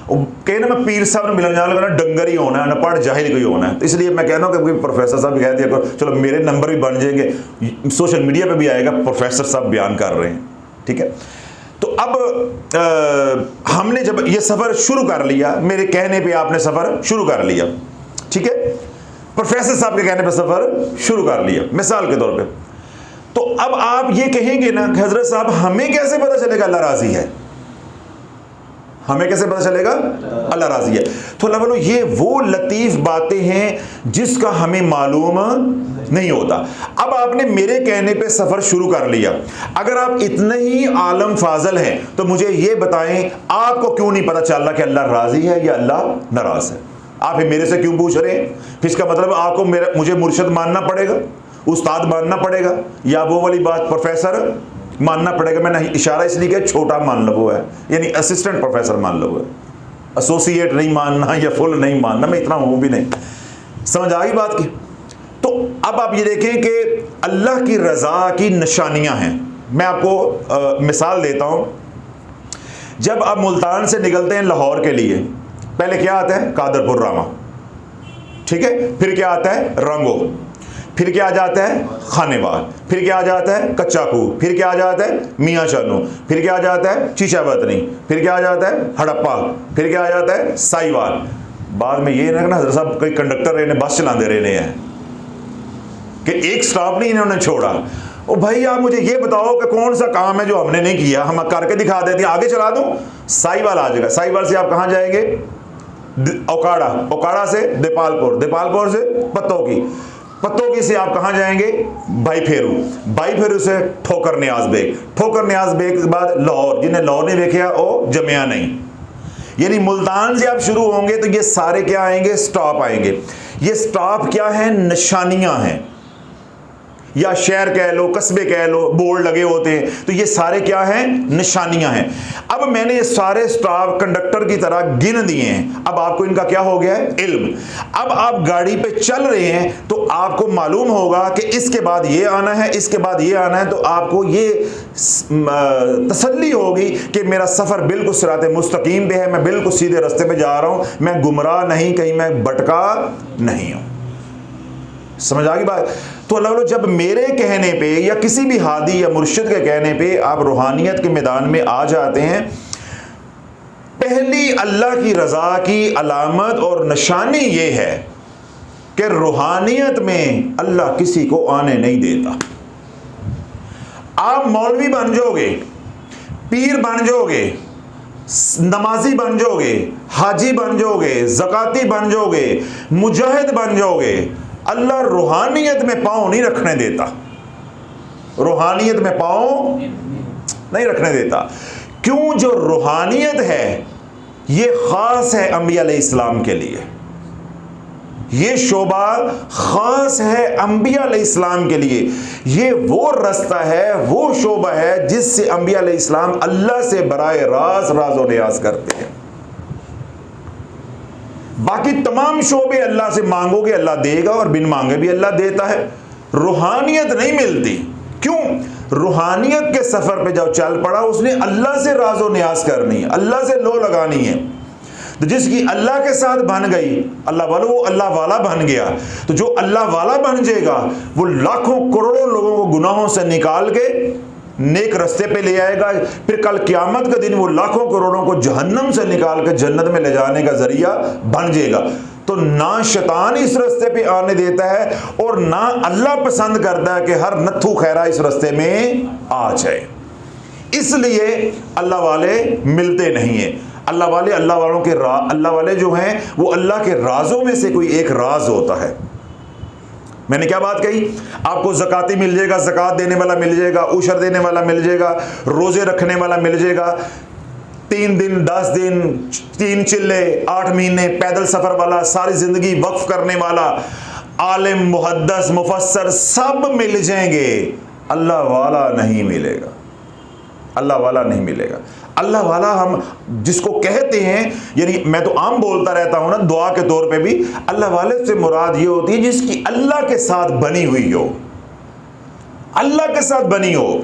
कहना मैं पीर साहब ने मिलने जाना डंगर ही होना है, ना पढ़ जाहिल कोई होना है। तो इसलिए मैं कहता हूँ कि प्रोफेसर साहब कह दिया करो, चलो मेरे नंबर भी बन जाएंगे, सोशल मीडिया पर भी आएगा प्रोफेसर साहब बयान कर रहे हैं, ठीक है। तो अब हमने जब ये सफ़र शुरू कर लिया, मेरे कहने पे आपने सफ़र शुरू कर लिया, ठीक है, प्रोफेसर साहब के कहने पे सफ़र शुरू कर लिया मिसाल के तौर पे, तो अब आप ये कहेंगे ना हजरत साहब हमें कैसे पता चलेगा अल्लाह राज़ी है? हमें कैसे पता चलेगा अल्लाह राज़ी है? तो अल्लाह बोलो ये वो लतीफ़ बातें हैं जिसका हमें मालूम नहीं होता। अब आपने मेरे कहने पे सफ़र शुरू कर लिया, अगर आप इतने ही आलम फाजल हैं तो मुझे ये बताएं आपको क्यों नहीं पता चल रहा कि अल्लाह राज़ी है या अल्लाह नाराज़ है? आप मेरे से क्यों पूछ रहे हैं? फिर इसका मतलब आपको मुझे मुर्शिद मानना पड़ेगा, उस्ताद मानना पड़ेगा, या वो वाली बात प्रोफेसर मानना पड़ेगा? मैंने इशारा इसलिए किया छोटा मान लो है, यानी असिस्टेंट प्रोफेसर मान लो है, एसोसिएट नहीं मानना या फुल नहीं मानना, मैं इतना हूँ भी नहीं। समझ आ गई बात की? तो अब आप ये देखें कि अल्लाह की रज़ा की निशानियां हैं। मैं आपको मिसाल देता हूं, जब आप मुल्तान से निकलते हैं लाहौर के लिए, पहले क्या आता है? कादरपुर रामा, ठीक है, फिर क्या आता है? रंगो, फिर क्या आ जाता है? खानेवाल, फिर क्या आ जाता है? कच्चा कूप, फिर क्या आ जाता है? मियाँ चानू, फिर क्या आ जाता है? शीशा वतनी, फिर क्या आ जाता है? हड़प्पा, फिर क्या आ जाता है? साईवाल। बाद में ये ना हज़रत साहब कोई कंडक्टर रहने बस चलाते रहने हैं कि एक स्टॉप नहीं इन्होंने छोड़ा। ओ भाई आप मुझे ये बताओ कि कौन सा काम है जो हमने नहीं किया, हम करके दिखा देते हैं, आगे चला दूं। साईवाल आ जाएगा, साईवाल से आप कहाँ जाएंगे? ओकाड़ा, ओकाड़ा से देपालपुर, देपालपुर से पत्तोकी, पत्तोकी से आप कहाँ जाएंगे? भाई फेरू, भाई फेरू से ठोकर न्याज बेग, ठोकर न्याज बेग के बाद लाहौर, जिन्हें लाहौर नहीं देखा वो जमिया नहीं। यानी मुल्तान से आप शुरू होंगे तो ये सारे क्या आएंगे? स्टॉप आएंगे। ये स्टॉप क्या है? निशानियां हैं, या शहर कह लो, कस्बे कह लो, बोर्ड लगे होते हैं, तो ये सारे क्या हैं? निशानियां हैं। अब मैंने ये सारे स्टॉप कंडक्टर की तरह गिन दिए हैं, अब आपको इनका क्या हो गया है? इल्म। अब आप गाड़ी पे चल रहे हैं तो आपको मालूम होगा कि इसके बाद ये आना है, इसके बाद ये आना है, तो आपको ये तसल्ली होगी कि मेरा सफ़र बिल्कुल सिराते मुस्तकीम पे है, मैं बिल्कुल सीधे रास्ते पे जा रहा हूँ, मैं गुमराह नहीं, कहीं मैं भटका नहीं हूँ। समझ आ गई बात? तो अल्लाह वालों, जब मेरे कहने पे या किसी भी हादी या मुर्शिद के कहने पे आप रूहानियत के मैदान में आ जाते हैं, पहली अल्लाह की रज़ा की अलामत और निशानी ये है कि रूहानियत में अल्लाह किसी को आने नहीं देता। आप मौलवी बन जाओगे, पीर बन जाओगे, नमाजी बन जाओगे, हाजी बन जाओगे, ज़काती बन जाओगे, मुजाहिद बन जाओगे, अल्लाह रूहानियत में पाँव नहीं रखने देता। रूहानियत में पाँव नहीं रखने देता। क्यों? जो रूहानियत है ये ख़ास है अंबिया अलैहिस्सलाम के लिए, ये शोबा ख़ास है अंबिया अलैहिस्सलाम के लिए। ये वो रास्ता है, वो शोबा है जिससे अंबिया अलैहिस्सलाम अल्लाह से बराए राज राज़ो नियाज करते हैं। बाकी तमाम शोबे अल्लाह से मांगोगे अल्लाह देगा और बिन मांगे भी अल्लाह देता है। रूहानियत नहीं मिलती। क्यों? रूहानियत के सफ़र पे जब चल पड़ा उसने अल्लाह से राज़ो नियाज करनी है, अल्लाह से लो लगानी है। तो जिसकी अल्लाह के साथ बन गई, अल्लाह वाला, वो अल्लाह वाला बन गया। तो जो अल्लाह वाला बन जाएगा वो लाखों करोड़ों लोगों को गुनाहों से निकाल के नेक रास्ते पे ले आएगा। फिर कल क़यामत का दिन वो लाखों करोड़ों को जहन्नम से निकाल के जन्नत में ले जाने का जरिया बन जाएगा। तो ना शैतान इस रास्ते पे आने देता है और ना अल्लाह पसंद करता है कि हर नत्थू खैरा इस रास्ते में आ जाए। इसलिए अल्लाह वाले मिलते नहीं हैं। अल्लाह वाले जो हैं वो अल्लाह के राजों में से कोई एक राज होता है। मैंने क्या बात कही? आपको ज़काती मिल जाएगा, ज़कात देने वाला मिल जाएगा, उशर देने वाला मिल जाएगा, रोज़े रखने वाला मिल जाएगा, 3 दिन 10 दिन 3 चिल्ले 8 महीने पैदल सफ़र वाला, सारी ज़िंदगी वक्फ करने वाला, आलिम, मुहद्दिस, मुफस्सर सब मिल जाएंगे। अल्लाह वाला नहीं मिलेगा। अल्लाह वाला नहीं मिलेगा। अल्लाह वाला हम जिसको कहते हैं, यानी मैं तो आम बोलता रहता हूं ना दुआ के तौर पे भी, अल्लाह वाले से मुराद ये होती है जिसकी अल्लाह के साथ बनी हुई हो, अल्लाह के साथ बनी हो।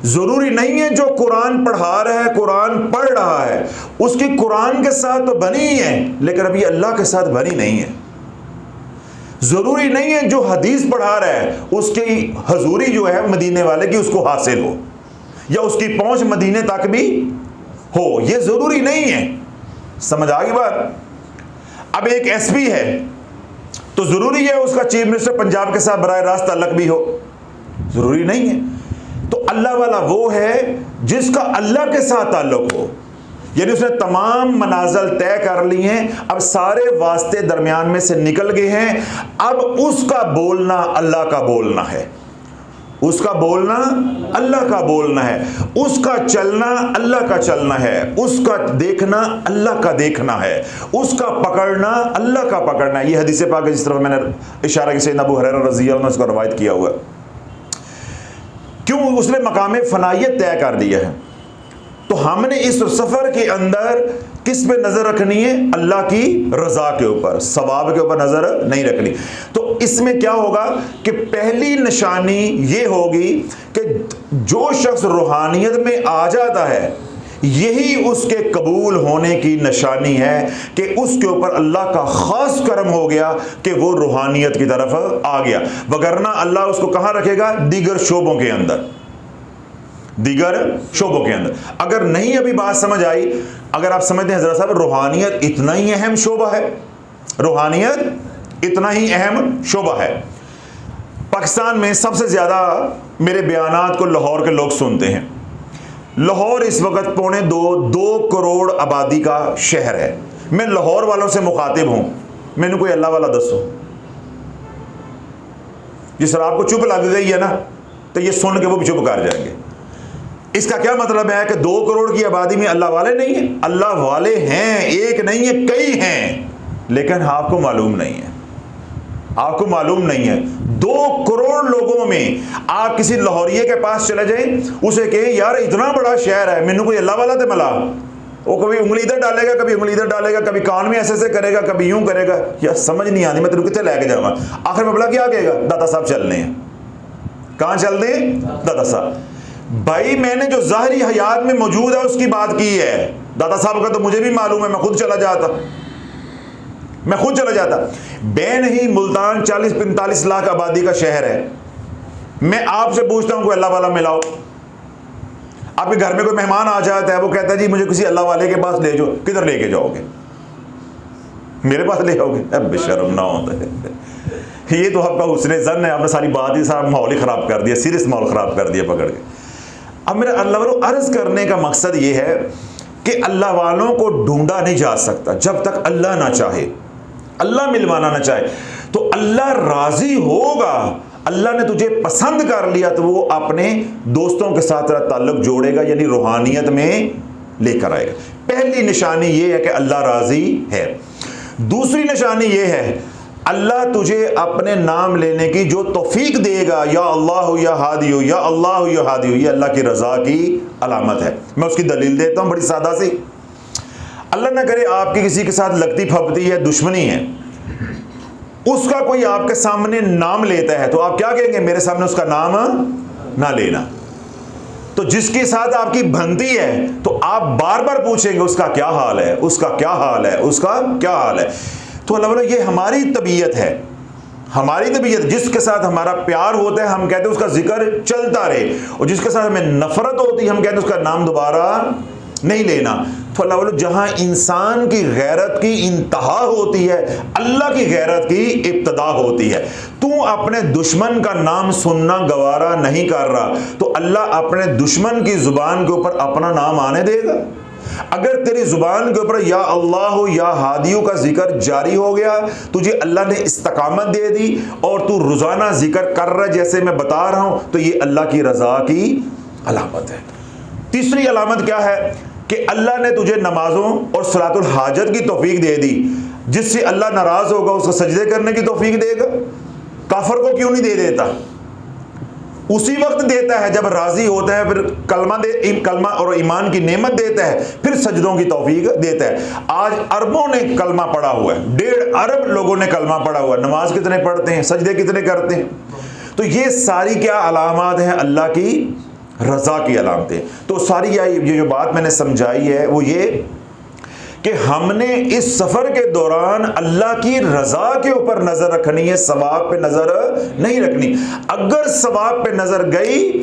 ज़रूरी नहीं है जो कुरान पढ़ा रहा है, कुरान पढ़ रहा है, उसकी कुरान के साथ तो बनी ही है लेकिन अभी अल्लाह के साथ बनी नहीं है। ज़रूरी नहीं है जो हदीस पढ़ा रहा है उसकी हजूरी जो है मदीने वाले की उसको हासिल हो या उसकी पहुंच मदीने तक भी हो, ये ज़रूरी नहीं है। समझ आ गई बात? अब एक एसपी है तो ज़रूरी है उसका चीफ मिनिस्टर पंजाब के साथ बराह रास्त ताल्लुक भी हो? ज़रूरी नहीं है। तो अल्लाह वाला वो है जिसका अल्लाह के साथ ताल्लुक हो, यानी उसने तमाम मनाज़िल तय कर ली हैं, अब सारे वास्ते दरमियान में से निकल गए हैं। अब उसका बोलना अल्लाह का बोलना है, उसका बोलना अल्लाह का बोलना है, उसका चलना अल्लाह का चलना है, उसका देखना अल्लाह का देखना है, उसका पकड़ना अल्लाह का पकड़ना है। ये हदीस पाक है जिस तरफ मैंने इशारा किया, सैयदना अबू हुरैरा रज़ी अल्लाह अन्हु ने इसको रवायत किया हुआ। क्यों? उसने मकाम फ़नाइयत तय कर दिया है। तो हमने इस सफ़र के अंदर किस पे नज़र रखनी है? अल्लाह की रज़ा के ऊपर, सवाब के ऊपर नज़र नहीं रखनी। तो इसमें क्या होगा कि पहली निशानी ये होगी कि जो शख्स रूहानियत में आ जाता है यही उसके कबूल होने की निशानी है कि उसके ऊपर अल्लाह का ख़ास करम हो गया कि वो रूहानियत की तरफ आ गया। वगरना अल्लाह उसको कहाँ रखेगा? दीगर शोबों के अंदर, दीगर शोबों के अंदर। अगर नहीं अभी बात समझ आई, अगर आप समझते हैं हज़रत साहब रूहानियत इतना ही अहम शोबा है, रूहानियत इतना ही अहम शोबा है। पाकिस्तान में सबसे ज़्यादा मेरे बयानात को लाहौर के लोग सुनते हैं। लाहौर इस वक्त 2.25 करोड़ आबादी का शहर है। मैं लाहौर वालों से मुखातिब हूँ, मैंने कोई अल्लाह वाला दसो। जिस तरह आपको चुप लग गई है ना, तो ये सुन के वो भी चुप कर जाएंगे। इसका क्या मतलब है कि 2 करोड़ की आबादी में अल्लाह वाले नहीं है? अल्लाह वाले हैं, एक नहीं है, कई हैं, लेकिन आपको मालूम नहीं है, आपको मालूम नहीं है। 2 करोड़ लोगों में आप किसी लाहौरिये के पास चले जाएं, उसे कहें यार इतना बड़ा शहर है, मैनू कोई अल्लाह वाला तो मिला, वो कभी उंगली इधर डालेगा, कभी उंगली इधर डालेगा, कभी कान में ऐसे करेगा, कभी यूं करेगा। यार समझ नहीं आती, मैं तेरे कितने लेके जाऊंगा? आखिर में बोला क्या कहेगा? दादा साहब चलने हैं। कहाँ चलने हैं? दादा साहब। भाई मैंने जो ज़ाहिरी हयात में मौजूद है उसकी बात की है। दादा साहब का तो मुझे भी मालूम है, मैं खुद चला जाता, मैं खुद चला जाता। बे नहीं, मुल्तान 40-45 लाख आबादी का शहर है। मैं आपसे पूछता हूं कोई अल्लाह वाला मिलाओ। आपके घर में कोई मेहमान आ जाता है, वो कहता है जी मुझे किसी अल्लाह वाले के पास ले जाओ, किधर लेके जाओगे? मेरे पास ले आओगे? अब बेशर्म ना होता है। ये तो आपका हुस्न ज़न है, आपने सारी बात ही, सारा माहौल ही ख़राब कर दिया, सीरियस माहौल ख़राब कर दिया पकड़ के। अब मेरा अल्लाह वालों अर्ज़ करने का मकसद ये है कि अल्लाह वालों को ढूंढा नहीं जा सकता जब तक अल्लाह ना चाहे, अल्लाह मिलवाना ना चाहे। तो अल्लाह राज़ी होगा, अल्लाह ने तुझे पसंद कर लिया तो वो अपने दोस्तों के साथ तेरा ताल्लुक जोड़ेगा, यानी रूहानियत में लेकर आएगा। पहली निशानी ये है कि अल्लाह राज़ी है। दूसरी निशानी ये है अल्लाह तुझे अपने नाम लेने की जो तौफीक देगा, या अल्लाह या हादियो, या अल्लाह या हादियो, ये अल्लाह की रज़ा की अलामत है। मैं उसकी दलील देता हूँ बड़ी सादा सी। अल्लाह ना करे आपकी किसी के साथ लगती फपती है, दुश्मनी है, उसका कोई आपके सामने नाम लेता है तो आप क्या कहेंगे? मेरे सामने उसका नाम ना लेना। तो जिसके साथ आपकी बनती है तो आप बार बार पूछेंगे उसका क्या हाल है, उसका क्या हाल है, उसका क्या हाल है। तो अल्लाह वाला ये हमारी तबीयत है, हमारी तबीयत। जिसके साथ हमारा प्यार होता है हम कहते हैं उसका जिक्र चलता रहे, और जिसके साथ हमें नफरत होती है हम कहते हैं उसका नाम दोबारा नहीं लेना। तो अल्लाह वालों जहां इंसान की गैरत की इंतहा होती है, अल्लाह की गैरत की इब्तदा होती है। तू अपने दुश्मन का नाम सुनना गवारा नहीं कर रहा तो अल्लाह अपने दुश्मन की जुबान के ऊपर अपना नाम आने देगा? अगर तेरी जुबान के ऊपर या अल्लाह या हादियों का जिक्र जारी हो गया, तुझे अल्लाह ने इस्तकामत दे दी और तू रोजाना जिक्र कर रहा है जैसे मैं बता रहा हूं, तो ये अल्लाह की रजा की अलामत है। तीसरी अलामत क्या है कि अल्लाह ने तुझे नमाजों और सलातुल हाजत की तौफीक दे दी। जिससे अल्लाह नाराज होगा उसको सजदे करने की तौफीक देगा। काफर को क्यों नहीं दे देता? उसी वक्त देता है जब राजी होता है, फिर कलमा और ईमान की नेमत देता है, फिर सजदों की तौफीक देता है। आज अरबों ने कलमा पढ़ा हुआ है, 1.5 अरब लोगों ने कलमा पढ़ा हुआ है, नमाज कितने पढ़ते हैं, सजदे कितने करते हैं? तो ये सारी क्या अलामत हैं? अल्लाह की रजा की अलामतें। तो सारी ये जो बात मैंने समझाई है वो ये कि हमने इस सफर के दौरान अल्लाह की रजा के ऊपर नजर रखनी है, सवाब पे नजर नहीं रखनी। अगर सवाब पे नजर गई,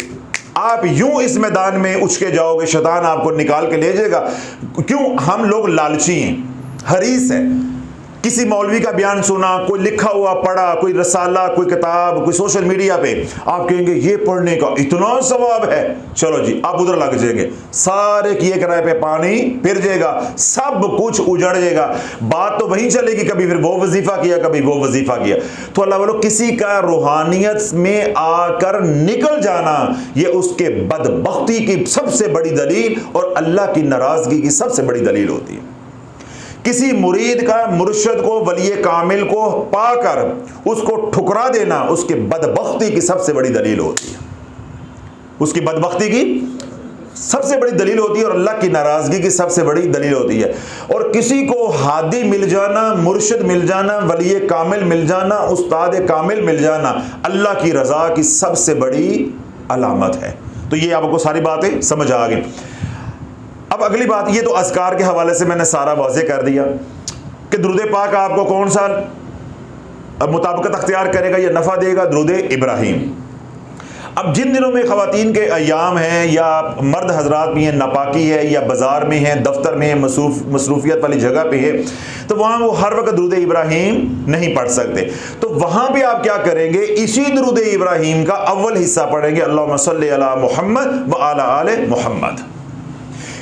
आप यूं इस मैदान में उछके जाओगे, शैतान आपको निकाल के ले जाएगा। क्यों? हम लोग लालची हैं, हरीस हैं। किसी मौलवी का बयान सुना, कोई लिखा हुआ पढ़ा, कोई रसाला, कोई किताब, कोई सोशल मीडिया पे, आप कहेंगे ये पढ़ने का इतना सवाब है, चलो जी आप उधर लग जाएंगे, सारे किए कराए पे पानी फिर जाएगा, सब कुछ उजड़ जाएगा। बात तो वहीं चलेगी, कभी फिर वो वजीफा किया, कभी वो वजीफा किया। तो अल्लाह वालों किसी का रूहानियत में आकर निकल जाना ये उसके बदबख्ती की सबसे बड़ी दलील और अल्लाह की नाराजगी की सबसे बड़ी दलील होती है। किसी मुरीद का मुर्शिद को, वली कामिल को पाकर उसको ठुकरा देना उसकी बदबख्ती की सबसे बड़ी दलील होती है, उसकी बदबख्ती की सबसे बड़ी दलील होती है और अल्लाह की नाराजगी की सबसे बड़ी दलील होती है। और किसी को हादी मिल जाना, मुर्शिद मिल जाना, वली कामिल मिल जाना, उस्ताद कामिल मिल जाना अल्लाह की रजा की सबसे बड़ी अलामत है। तो ये आपको सारी बातें समझ आ गई। अब अगली बात, ये तो अज़कार के हवाले से मैंने सारा वाज़े कर दिया कि दुरूद पाक आपको कौन सा मुताबिकत अख्तियार करेगा या नफ़ा देगा? दुरूद इब्राहीम। अब जिन दिनों में ख़वातीन के अय्याम हैं या मर्द हजरात भी हैं, नापाकी है या बाज़ार में हैं, दफ्तर में हैं, मसरूफियत वाली जगह पे है, तो वहाँ वो हर वक्त दुरूद इब्राहीम नहीं पढ़ सकते। तो वहाँ भी आप क्या करेंगे? इसी दुरूद इब्राहीम का अव्वल हिस्सा पढ़ेंगे, अल्लाहुम्मा सल्ली अला मुहम्मद व अला आले मुहम्मद।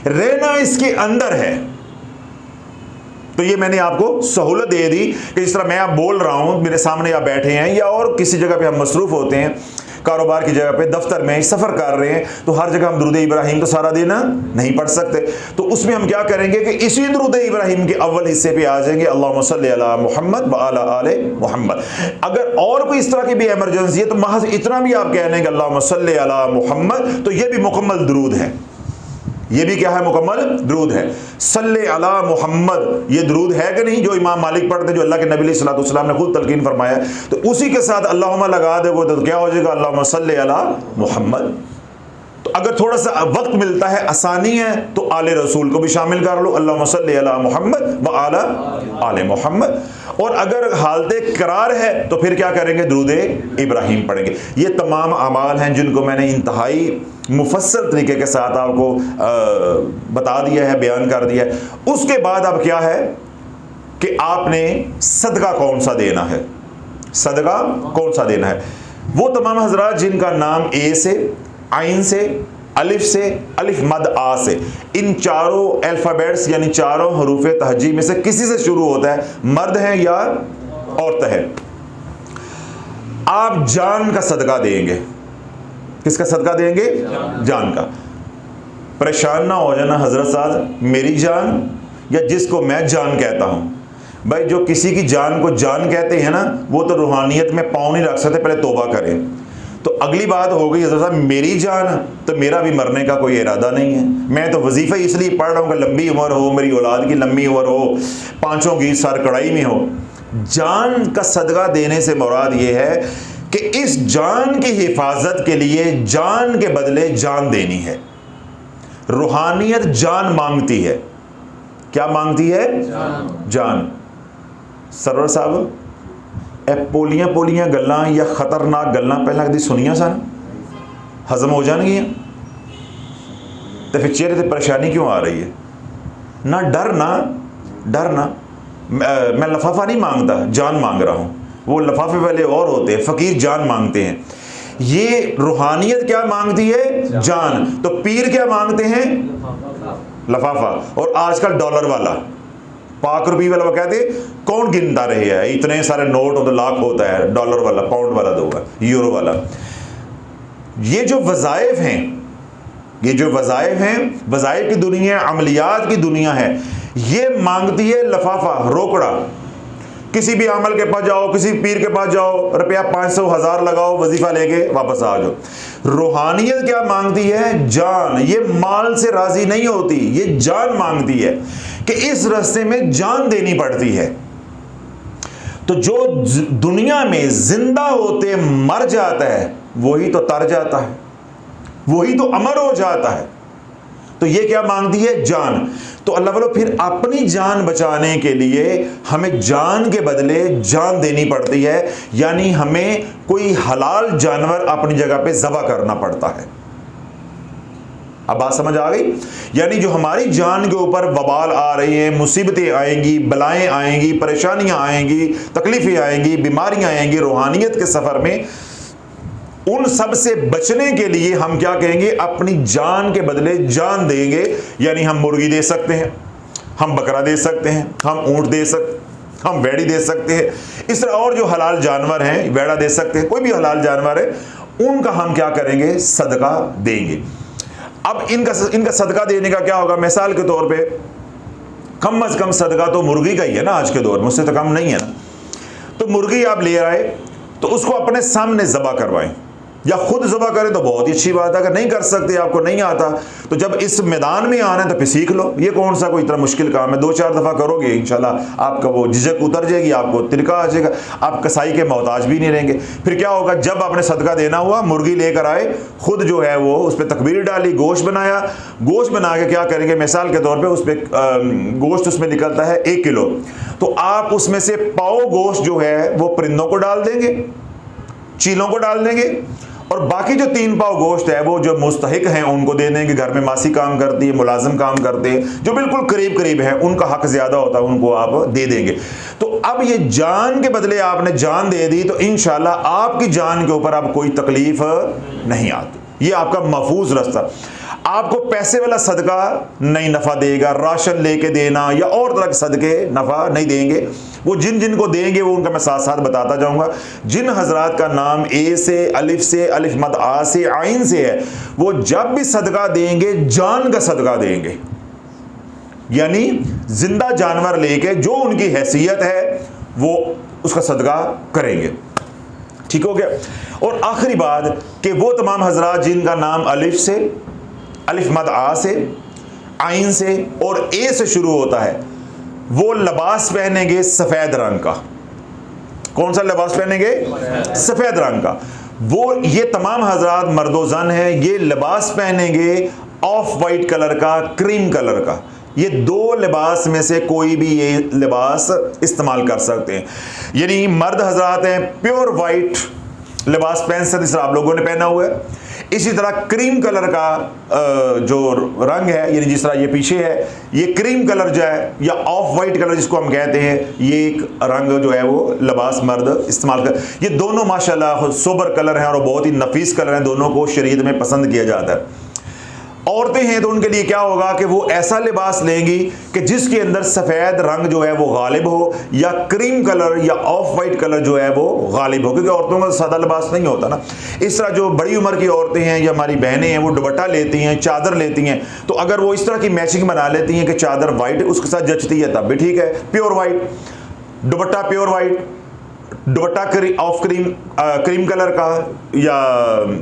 रहना इसके अंदर है। तो ये मैंने आपको सहूलत दे दी कि जिस तरह मैं आप बोल रहा हूं, मेरे सामने आप बैठे हैं या और किसी जगह पे हम मसरूफ होते हैं, कारोबार की जगह पे, दफ्तर में सफ़र कर रहे हैं, तो हर जगह हम दुरूद इब्राहीम तो सारा दिन नहीं पढ़ सकते। तो उसमें हम क्या करेंगे कि इसी दुरूद इब्राहीम के अव्वल हिस्से पे आ जाएंगे, अल्लाहुम्मा सल्ली अला मुहम्मद व अला आले मुहम्मद। अगर और कोई इस तरह की भी इमरजेंसी है तो महज इतना भी आप कह लेंगे अल्लाहुम्मा सल्ली अला मुहम्मद, तो ये भी मुकम्मल दुरूद है। ये भी क्या है? मुकम्मल दुरूद है। सल्ले अला मुहम्मद ये दुरूद है कि नहीं, जो इमाम मालिक पढ़ते, जो अल्लाह के नबी सल्लल्लाहु अलैहि वसल्लम ने खुद तलकीन फरमाया, तो उसी के साथ अल्लाहुम्मा लगा दोगे तो क्या हो जाएगा? अल्लाहुम्मा सल्ले अला मुहम्मद। तो अगर थोड़ा सा वक्त मिलता है, आसानी है, तो आले रसूल को भी शामिल कर लो, अल्लाहुम्मा सल्ली अला मुहम्मद व अला आले मुहम्मद। और अगर हालते करार है तो फिर क्या करेंगे, दुरूदे इब्राहिम पढ़ेंगे। ये तमाम अमाल हैं जिनको मैंने इंतहाई मुफस्सल तरीके के साथ आपको बता दिया है, बयान कर दिया है। उसके बाद अब क्या है कि आपने सदका कौन सा देना है, सदका कौन सा देना है। वो तमाम हजरात जिनका नाम ए से, आइन से, अलिफ से, अलिफ मद आ से, इन चारों अल्फ़ाबेट्स यानी चारों हरूफ तहजी में से किसी से शुरू होता है, मर्द है या औरत है, आप जान का सदका देंगे। किसका सदका देंगे? जान का। परेशान ना हो जाना हजरत साहब, मेरी जान या जिसको मैं जान कहता हूं। भाई जो किसी की जान को जान कहते हैं ना, वो तो रूहानियत में पाँव नहीं रख सकते, पहले तौबा करें। तो अगली बात हो गई हज़रत साहब मेरी जान, तो मेरा भी मरने का कोई इरादा नहीं है। मैं तो वजीफ़ा इसलिए पढ़ रहा हूँ कि लंबी उम्र हो, मेरी औलाद की लंबी उम्र हो, पाँचों की सर कढ़ाई में हो। जान का सदका देने से मुराद ये है कि इस जान की हिफाजत के लिए जान के बदले जान देनी है। रूहानियत जान मांगती है। क्या मांगती है? जान। सरवर साहब पोलियां पोलियां गल्लां या खतरनाक गल्लां पहला कभी सुनिया सन, हजम हो जाएंगियां, तो फिर चेहरे से परेशानी क्यों आ रही है? ना डर ना मैं लफाफा नहीं मांगता, जान मांग रहा हूं। वो लफाफे वाले और होते हैं, फकीर जान मांगते हैं। ये रूहानियत क्या मांगती है? जान। तो पीर क्या मांगते हैं? लफाफा। और आजकल डॉलर वाला, पाक रुपये वाला, वो कहते कौन गिनता रहे है, इतने सारे नोट होते, लाख होता है, डॉलर वाला, पाउंड वाला दोगा, यूरो वाला। ये जो वज़ाइफ हैं, ये जो वज़ाइफ हैं, वज़ाइफ की दुनिया, अमलियात की दुनिया है, ये मांगती है लफाफा, रोकड़ा। किसी भी अमल के पास जाओ, किसी पीर के पास जाओ, रुपया 500 1000 लगाओ, वजीफा लेके वापस आ जाओ। रूहानियत क्या मांगती है? जान। ये माल से राजी नहीं होती, ये जान मांगती है कि इस रास्ते में जान देनी पड़ती है। तो जो दुनिया में जिंदा होते मर जाता है, वही तो तर जाता है, वही तो अमर हो जाता है। तो ये क्या मांगती है? जान। तो अल्लाह वालों फिर अपनी जान बचाने के लिए हमें जान के बदले जान देनी पड़ती है, यानी हमें कोई हलाल जानवर अपनी जगह पे ज़बह करना पड़ता है। अब बात समझ आ गई? यानी जो हमारी जान के ऊपर वबाल आ रही है, मुसीबतें आएंगी, बलाएं आएंगी, परेशानियां आएंगी, तकलीफें आएंगी, बीमारियां आएंगी रूहानियत के सफ़र में, उन सब से बचने के लिए हम क्या कहेंगे? अपनी जान के बदले जान देंगे। यानी हम मुर्गी दे सकते हैं, हम बकरा दे सकते हैं, हम ऊँट दे सकते, हम बैड़ी दे सकते हैं। इस तरह और जो हलाल जानवर हैं, बैड़ा दे सकते हैं, कोई भी हलाल जानवर है, उनका हम क्या करेंगे? सदका देंगे। अब इनका सदका देने का क्या होगा? मिसाल के तौर पे कम अज़ कम सदका तो मुर्गी का ही है ना, आज के दौर में उससे तो कम नहीं है ना। तो मुर्गी आप ले आए तो उसको अपने सामने ज़बह करवाएं, या खुद ज़बह करें तो बहुत ही अच्छी बात है। अगर नहीं कर सकते, आपको नहीं आता, तो जब इस मैदान में आना है तो फिर सीख लो। ये कौन सा कोई इतना मुश्किल काम है? 2-4 दफ़ा करोगे इंशाल्लाह आपका वो झिझक उतर जाएगी, आपको तरीका आ जाएगा, आप कसाई के मोहताज भी नहीं रहेंगे। फिर क्या होगा? जब आपने सदका देना हुआ, मुर्गी लेकर आए, खुद जो है वो उस पर तकबीर डाली, गोश्त बनाया, गोश्त बना के क्या करेंगे? मिसाल के तौर पर उस पर गोश्त उसमें निकलता है 1 किलो, तो आप उसमें से पाव गोश्त जो है वो परिंदों को डाल देंगे, चीलों को डाल देंगे, और बाकी जो 3 पाव गोश्त है वो जो मुस्तहिक हैं उनको दे देंगे। घर में मासी काम करती है, मुलाजिम काम करते हैं, जो बिल्कुल करीब करीब है, उनका हक ज़्यादा होता है, उनको आप दे देंगे। तो अब ये जान के बदले आपने जान दे दी, तो इंशाल्लाह आपकी जान के ऊपर अब कोई तकलीफ नहीं आती। ये आपका महफूज रास्ता। आपको पैसे वाला सदका नहीं नफ़ा देगा, राशन लेके देना या और तरह के सदके नफ़ा नहीं देंगे। वो जिन जिन को देंगे वो उनका मैं साथ साथ बताता जाऊंगा। जिन हजरात का नाम ए से, अलिफ मद आ से, आइन से है, वो जब भी सदका देंगे जान का सदका देंगे, यानी जिंदा जानवर लेके जो उनकी हैसियत है वो उसका सदका करेंगे। ठीक हो गया? और आखिरी बात कि वो तमाम हजरात जिनका नाम अलिफ मद आ से, आइन से और ए से शुरू होता है, वो लिबास पहनेंगे सफ़ेद रंग का। कौन सा लिबास पहनेंगे? सफ़ेद रंग का। वो ये तमाम हजरात मर्दो ज़न हैं, ये लिबास पहनेंगे ऑफ वाइट कलर का, क्रीम कलर का। ये दो लिबास में से कोई भी ये लिबास इस्तेमाल कर सकते हैं। यानी मर्द हजरात हैं प्योर वाइट लिबास पहन सकते, जिस तरह आप लोगों ने पहना हुआ है। इसी तरह क्रीम कलर का जो रंग है, यानी जिस तरह ये पीछे है, ये क्रीम कलर जो है या ऑफ वाइट कलर जिसको हम कहते हैं, ये एक रंग जो है वो लिबास मर्द इस्तेमाल कर। ये दोनों माशाल्लाह सोबर कलर हैं और बहुत ही नफीस कलर हैं, दोनों को शरीयत में पसंद किया जाता है। औरतें हैं तो उनके लिए क्या होगा कि वो ऐसा लिबास लेंगी कि जिसके अंदर सफ़ेद रंग जो है वो गालिब हो, या क्रीम कलर या ऑफ वाइट कलर जो है वो गालिब हो, क्योंकि औरतों का सादा लिबास नहीं होता ना। इस तरह जो बड़ी उम्र की औरतें हैं या हमारी बहनें हैं, वो दुपट्टा लेती हैं, चादर लेती हैं, तो अगर वो इस तरह की मैचिंग बना लेती हैं कि चादर वाइट उसके साथ जचती है तब भी ठीक है, pure white dupatta, pure white dupatta of cream colour का या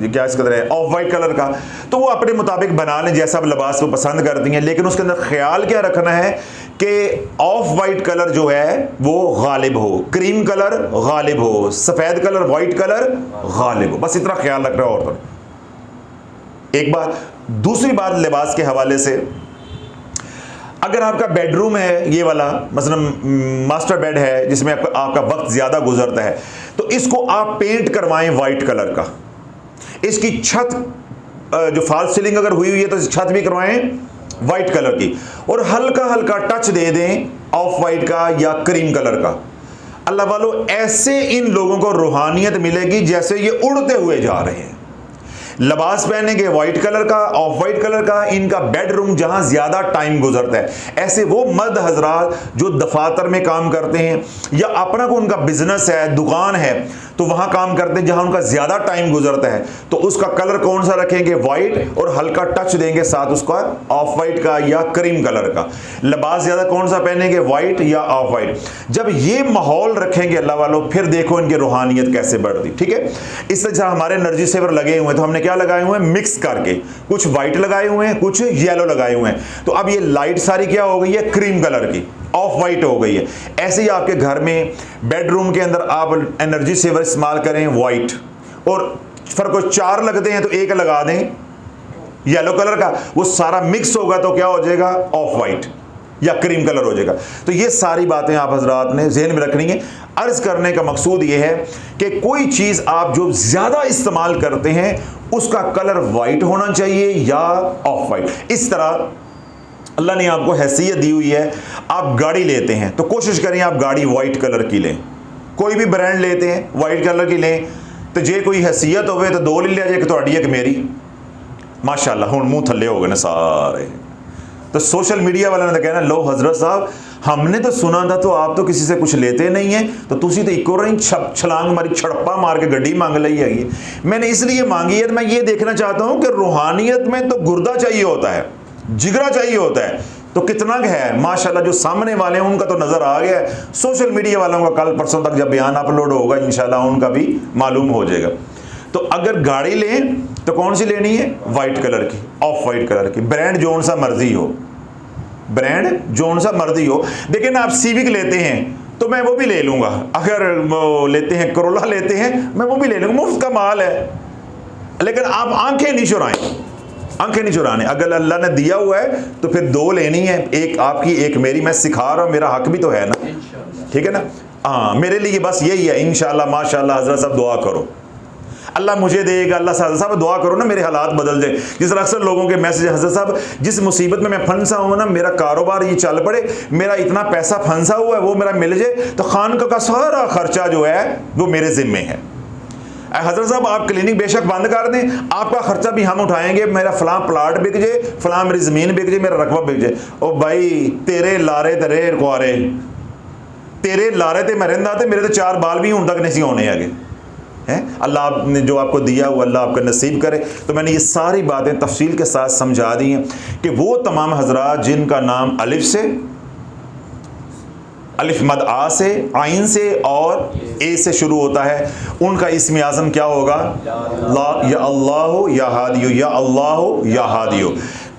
क्या इसका है ऑफ वाइट कलर का, तो वो अपने मुताबिक बना लें जैसा आप लिबास वो पसंद करती हैं। लेकिन उसके अंदर ख्याल क्या रखना है कि ऑफ वाइट कलर जो है वो गालिब हो, क्रीम कलर गालिब हो, सफ़ेद कलर वाइट कलर गालिब हो, बस इतना ख्याल रखना है औरतों ने। एक बात। दूसरी बात लिबास के हवाले से, अगर आपका बेडरूम है ये वाला, मसलन मास्टर बेड है जिसमें आपका वक्त ज़्यादा गुजरता है, तो इसको आप पेंट करवाएं वाइट कलर का। इसकी छत जो फॉल सीलिंग अगर हुई है तो छत भी करवाएं वाइट कलर की, और हल्का हल्का टच दे दें ऑफ वाइट का या क्रीम कलर का। अल्लाह वालों, ऐसे इन लोगों को रूहानियत मिलेगी जैसे ये उड़ते हुए जा रहे हैं। लिबास पहनेंगे वाइट कलर का, ऑफ वाइट कलर का, इनका बेडरूम जहां ज्यादा टाइम गुजरता है, ऐसे वो मर्द हजरात जो दफातर में काम करते हैं या अपना को उनका बिजनेस है, दुकान है, तो वहां काम करते हैं जहां उनका ज्यादा टाइम गुजरता है, तो उसका कलर कौन सा रखेंगे? वाइट, और हल्का टच देंगे साथ उसका ऑफ वाइट का या क्रीम कलर का। लिबास ज्यादा कौन सा पहनेंगे? वाइट या ऑफ वाइट। जब ये माहौल रखेंगे अल्लाह वालों, फिर देखो इनकी रूहानियत कैसे बढ़ती। ठीक है, इस तरह हमारे एनर्जी सेवर लगे हुए हैं, तो हमने क्या लगाए हुए हैं? मिक्स करके कुछ वाइट लगाए हुए हैं, कुछ येलो लगाए हुए हैं। तो अब ये लाइट सारी क्या हो गई है? क्रीम कलर की, ऑफ वाइट हो गई है। ऐसे ही आपके घर में बेडरूम के अंदर आप एनर्जी सेवर इस्तेमाल करें वाइट, और फर्क 4 लगते हैं तो एक लगा दें येलो कलर का, वो सारा मिक्स होगा तो क्या हो जाएगा? ऑफ वाइट या क्रीम कलर हो जाएगा। तो ये सारी बातें आप हजरात ने ज़हन में रखनी है। अर्ज करने का मकसूद ये है कि कोई चीज़ आप जो ज़्यादा इस्तेमाल करते हैं उसका कलर वाइट होना चाहिए या ऑफ वाइट। इस तरह अल्लाह ने आपको हैसियत दी हुई है, आप गाड़ी लेते हैं तो कोशिश करें आप गाड़ी वाइट कलर की लें। कोई भी ब्रांड लेते हैं वाइट कलर की लें, तो जे कोई हैसियत होवे तो 2 ले लिया जाए, एक ਤੁਹਾਡੀ एक मेरी। माशाल्लाह हुण मुंह थल्ले हो गए ने सारे। तो सोशल मीडिया वाले ने तो कहना, लो हजरत साहब हमने तो सुना था, तो आप तो किसी से कुछ लेते नहीं है, तो तुसी तो इको रही छलांग मारी, छड़प्पा मार के गड्डी मांग ली है। मैंने इसलिए मांगी है, मैं ये देखना चाहता हूँ कि रूहानियत में तो गुर्दा चाहिए होता है, जिगरा चाहिए होता है, तो कितना है माशाल्लाह। जो सामने वाले हैं उनका तो नज़र आ गया है, सोशल मीडिया वालों का कल परसों तक जब बयान अपलोड होगा इंशाल्लाह उनका भी मालूम हो जाएगा। तो अगर गाड़ी लें तो कौन सी लेनी है? वाइट कलर की, ऑफ वाइट कलर की, ब्रांड जोन सा मर्जी हो, ब्रांड जोन सा मर्जी हो। देखिए ना, आप सीविक लेते हैं तो मैं वो भी ले लूँगा, अगर वो लेते हैं करोला लेते हैं मैं वो भी ले लूँगा, मुफ्त का माल है। लेकिन आप आंखें नहीं चुराएं, आंखें नहीं चुराने। अगर अल्लाह ने दिया हुआ है तो फिर 2 लेनी है, एक आपकी एक मेरी। मैं सिखा रहा हूँ, मेरा हक भी तो है ना, ठीक है ना। हाँ, मेरे लिए बस यही है इंशाल्लाह माशाल्लाह। हज़रत साहब दुआ करो, अल्लाह मुझे देगा, अल्लाह साहब दुआ करो ना मेरे हालात बदल जाए। जिस तरह अक्सर लोगों के मैसेज, हज़रत साहब जिस मुसीबत में मैं फंसा हूँ ना, मेरा कारोबार ये चल पड़े, मेरा इतना पैसा फंसा हुआ है वो मेरा मिल जाए, तो खानका का सारा खर्चा जो है वो मेरे ज़िम्मे है। हज़रत साहब आप क्लिनिक बेशक बंद कर दें, आपका खर्चा भी हम उठाएंगे, मेरा फलां प्लाट बिक जाए, फलां मेरी ज़मीन बिक जाए, मेरा रकबा बिक जाए। ओ भाई तेरे लारे तेरे कुआरे, तेरे लारे ते मैं रहिंदा ते मेरे तो 4 बाल भी हुण तक नहीं होने आगे हैं। अल्लाह ने जो आपको दिया वो अल्लाह आपका नसीब करे। तो मैंने ये सारी बातें तफसील के साथ समझा दी हैं कि वो तमाम हजरात जिनका नाम अलिफ से, अलिफ मद आ से, आइन से और ए से शुरू होता है, उनका इस्म आज़म क्या होगा? ला या अल्लाह या हादियो, या अल्लाह या हादियो।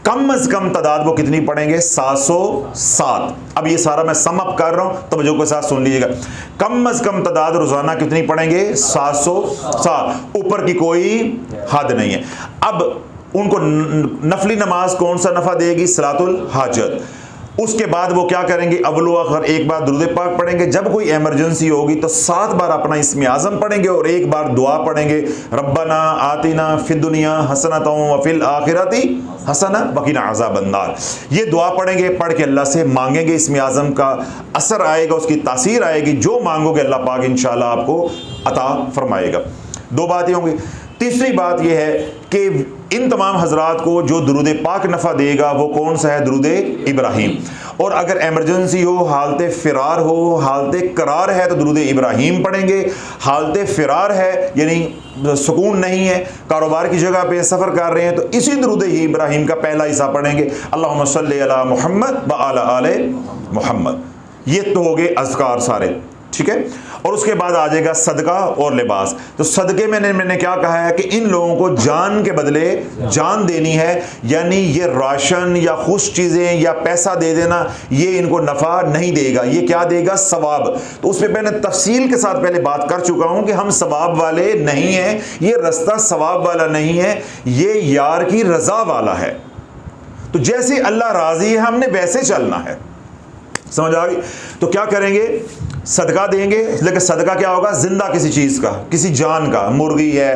कम अज़ कम तादाद वो कितनी पढ़ेंगे? 707। अब ये सारा मैं सम अप कर रहा हूँ, तवज्जो के साथ सुन लीजिएगा। कम अज़ कम तादाद रोज़ाना कितनी पढ़ेंगे? 707, ऊपर की कोई हद नहीं है। अब उनको नफली नमाज कौन सा नफ़ा देगी? सलातुल हाजत। उसके बाद वो क्या करेंगे, अव्वल व आखिर एक बार दुरूद पाक पढ़ेंगे। जब कोई इमरजेंसी होगी तो 7 बार अपना इस्म आज़म पढ़ेंगे और एक बार दुआ पढ़ेंगे, रब्बना आतिना फिद दुनिया हसनतम व फिल आखिरती हसना वकीना अज़ाबन नार। ये दुआ पढ़ेंगे, पढ़ के अल्लाह से मांगेंगे, इस्म आज़म का असर आएगा, उसकी तासीर आएगी। जो मांगोगे अल्लाह पाक इंशाअल्लाह आपको अता फरमाएगा। 2 बातें होंगी। तीसरी बात यह है कि इन तमाम हजरात को जो दुरूद पाक नफ़ा देगा वो कौन सा है, दुरूद इब्राहीम। और अगर एमरजेंसी हो, हालत फ़िरार हो, हालत करार है तो दुरूद इब्राहीम पढ़ेंगे। हालत फ़िरार है यानी सुकून नहीं है, कारोबार की जगह पे सफ़र कर रहे हैं, तो इसी दुरूद ही इब्राहीम का पहला हिस्सा पढ़ेंगे, अल्लाहुम्मा सल्ली अला मुहम्मद व अला आले मुहम्मद। ये तो हो गए अज़कार सारे, ठीक है। और उसके बाद आ जाएगा सदका और लिबास। तो सदके में मैंने क्या कहा है कि इन लोगों को जान के बदले जान देनी है, यानी ये राशन या खुश चीज़ें या पैसा दे देना ये इनको नफ़ा नहीं देगा, ये क्या देगा, सवाब। तो उसमें मैंने तफसील के साथ पहले बात कर चुका हूँ कि हम सवाब वाले नहीं हैं, ये रास्ता सवाब वाला नहीं है, ये यार की रज़ा वाला है। तो जैसे अल्लाह राज़ी है हमने वैसे चलना है, समझ आ गई। तो क्या करेंगे, सदका देंगे, लेकिन सदका क्या होगा, जिंदा किसी चीज़ का, किसी जान का, मुर्गी है,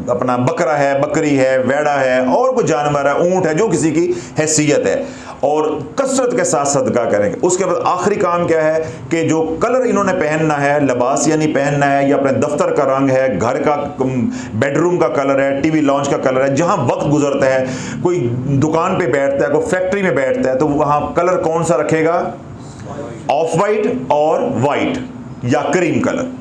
अपना बकरा है, बकरी है, वेड़ा है, और कोई जानवर है, ऊँट है, जो किसी की हैसियत है, और कसरत के साथ सदका करेंगे। उसके बाद आखिरी काम क्या है कि जो कलर इन्होंने पहनना है, लिबास यानी पहनना है, या अपने दफ्तर का रंग है, घर का बेडरूम का कलर है, टीवी लॉन्च का कलर है, जहाँ वक्त गुजरता है, कोई दुकान पे बैठता है, कोई फैक्ट्री में बैठता है, तो वहाँ कलर कौन सा रखेगा, ऑफ वाइट और वाइट या क्रीम कलर,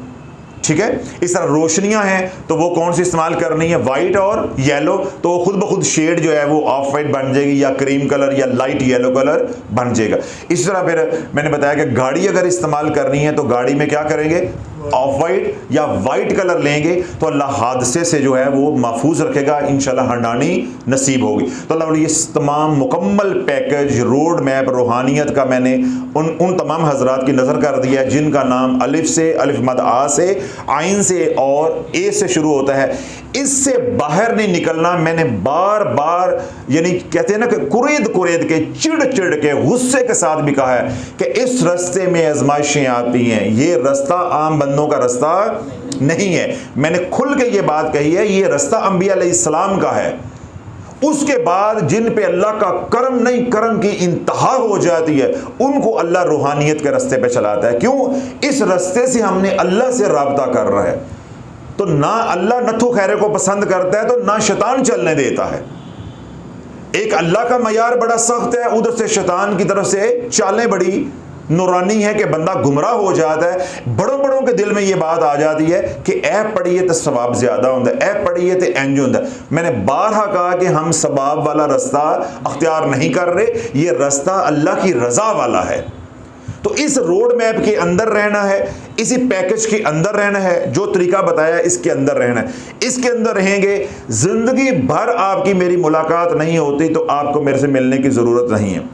ठीक है। इस तरह रोशनियां हैं तो वो कौन सी इस्तेमाल करनी है, वाइट और येलो, तो खुद ब खुद शेड जो है वो ऑफ वाइट बन जाएगी, या क्रीम कलर या लाइट येलो कलर बन जाएगा। इस तरह फिर मैंने बताया कि गाड़ी अगर इस्तेमाल करनी है तो गाड़ी में क्या करेंगे, ऑफ वाइट या वाइट कलर लेंगे, तो अल्लाह हादसे से जो है वो महफूज रखेगा, इंशाल्लाह हंडानी नसीब होगी। तो अल्लाह ये तमाम मुकम्मल पैकेज, रोड मैप रूहानियत का मैंने उन तमाम हजरात की नज़र कर दिया है जिनका नाम अलिफ से, अलिफ मद आ से, आइन से और ए से शुरू होता है। इससे बाहर नहीं निकलना। मैंने बार बार यानी कहते हैं ना कि कुरेद कुरेद के, चिड़ चिड़ के, गुस्से के साथ भी कहा है कि इस रास्ते में आजमाइशें आती हैं, ये रास्ता आम बंदों का रास्ता नहीं है। मैंने खुल के ये बात कही है, ये रास्ता अंबिया अलैहिस्सलाम का है। उसके बाद जिन पे अल्लाह का करम नहीं, करम की इंतहा हो जाती है, उनको अल्लाह रूहानियत के रास्ते पे चलाता है। क्यों? इस रास्ते से हमने अल्लाह से राब्ता कर रहा है। तो ना अल्लाह नथो खैरे को पसंद करता है, तो ना शैतान चलने देता है। एक अल्लाह का मयार बड़ा सख्त है, उधर से शैतान की तरफ से चालें बड़ी नूरानी है कि बंदा गुमराह हो जाता है। बड़ों बड़ों के दिल में ये बात आ जाती है कि ऐ पढ़िए तो सवाब ज्यादा होता है, ऐ पढ़िए तो इंज होता है। मैंने बारहा कहा कि हम सवाब वाला रास्ता अख्तियार नहीं कर रहे, ये रास्ता अल्लाह की रजा वाला है। तो इस रोड मैप के अंदर रहना है, इसी पैकेज के अंदर रहना है, जो तरीका बताया इसके अंदर रहना है। इसके अंदर रहेंगे, जिंदगी भर आपकी मेरी मुलाकात नहीं होती तो आपको मेरे से मिलने की जरूरत नहीं है।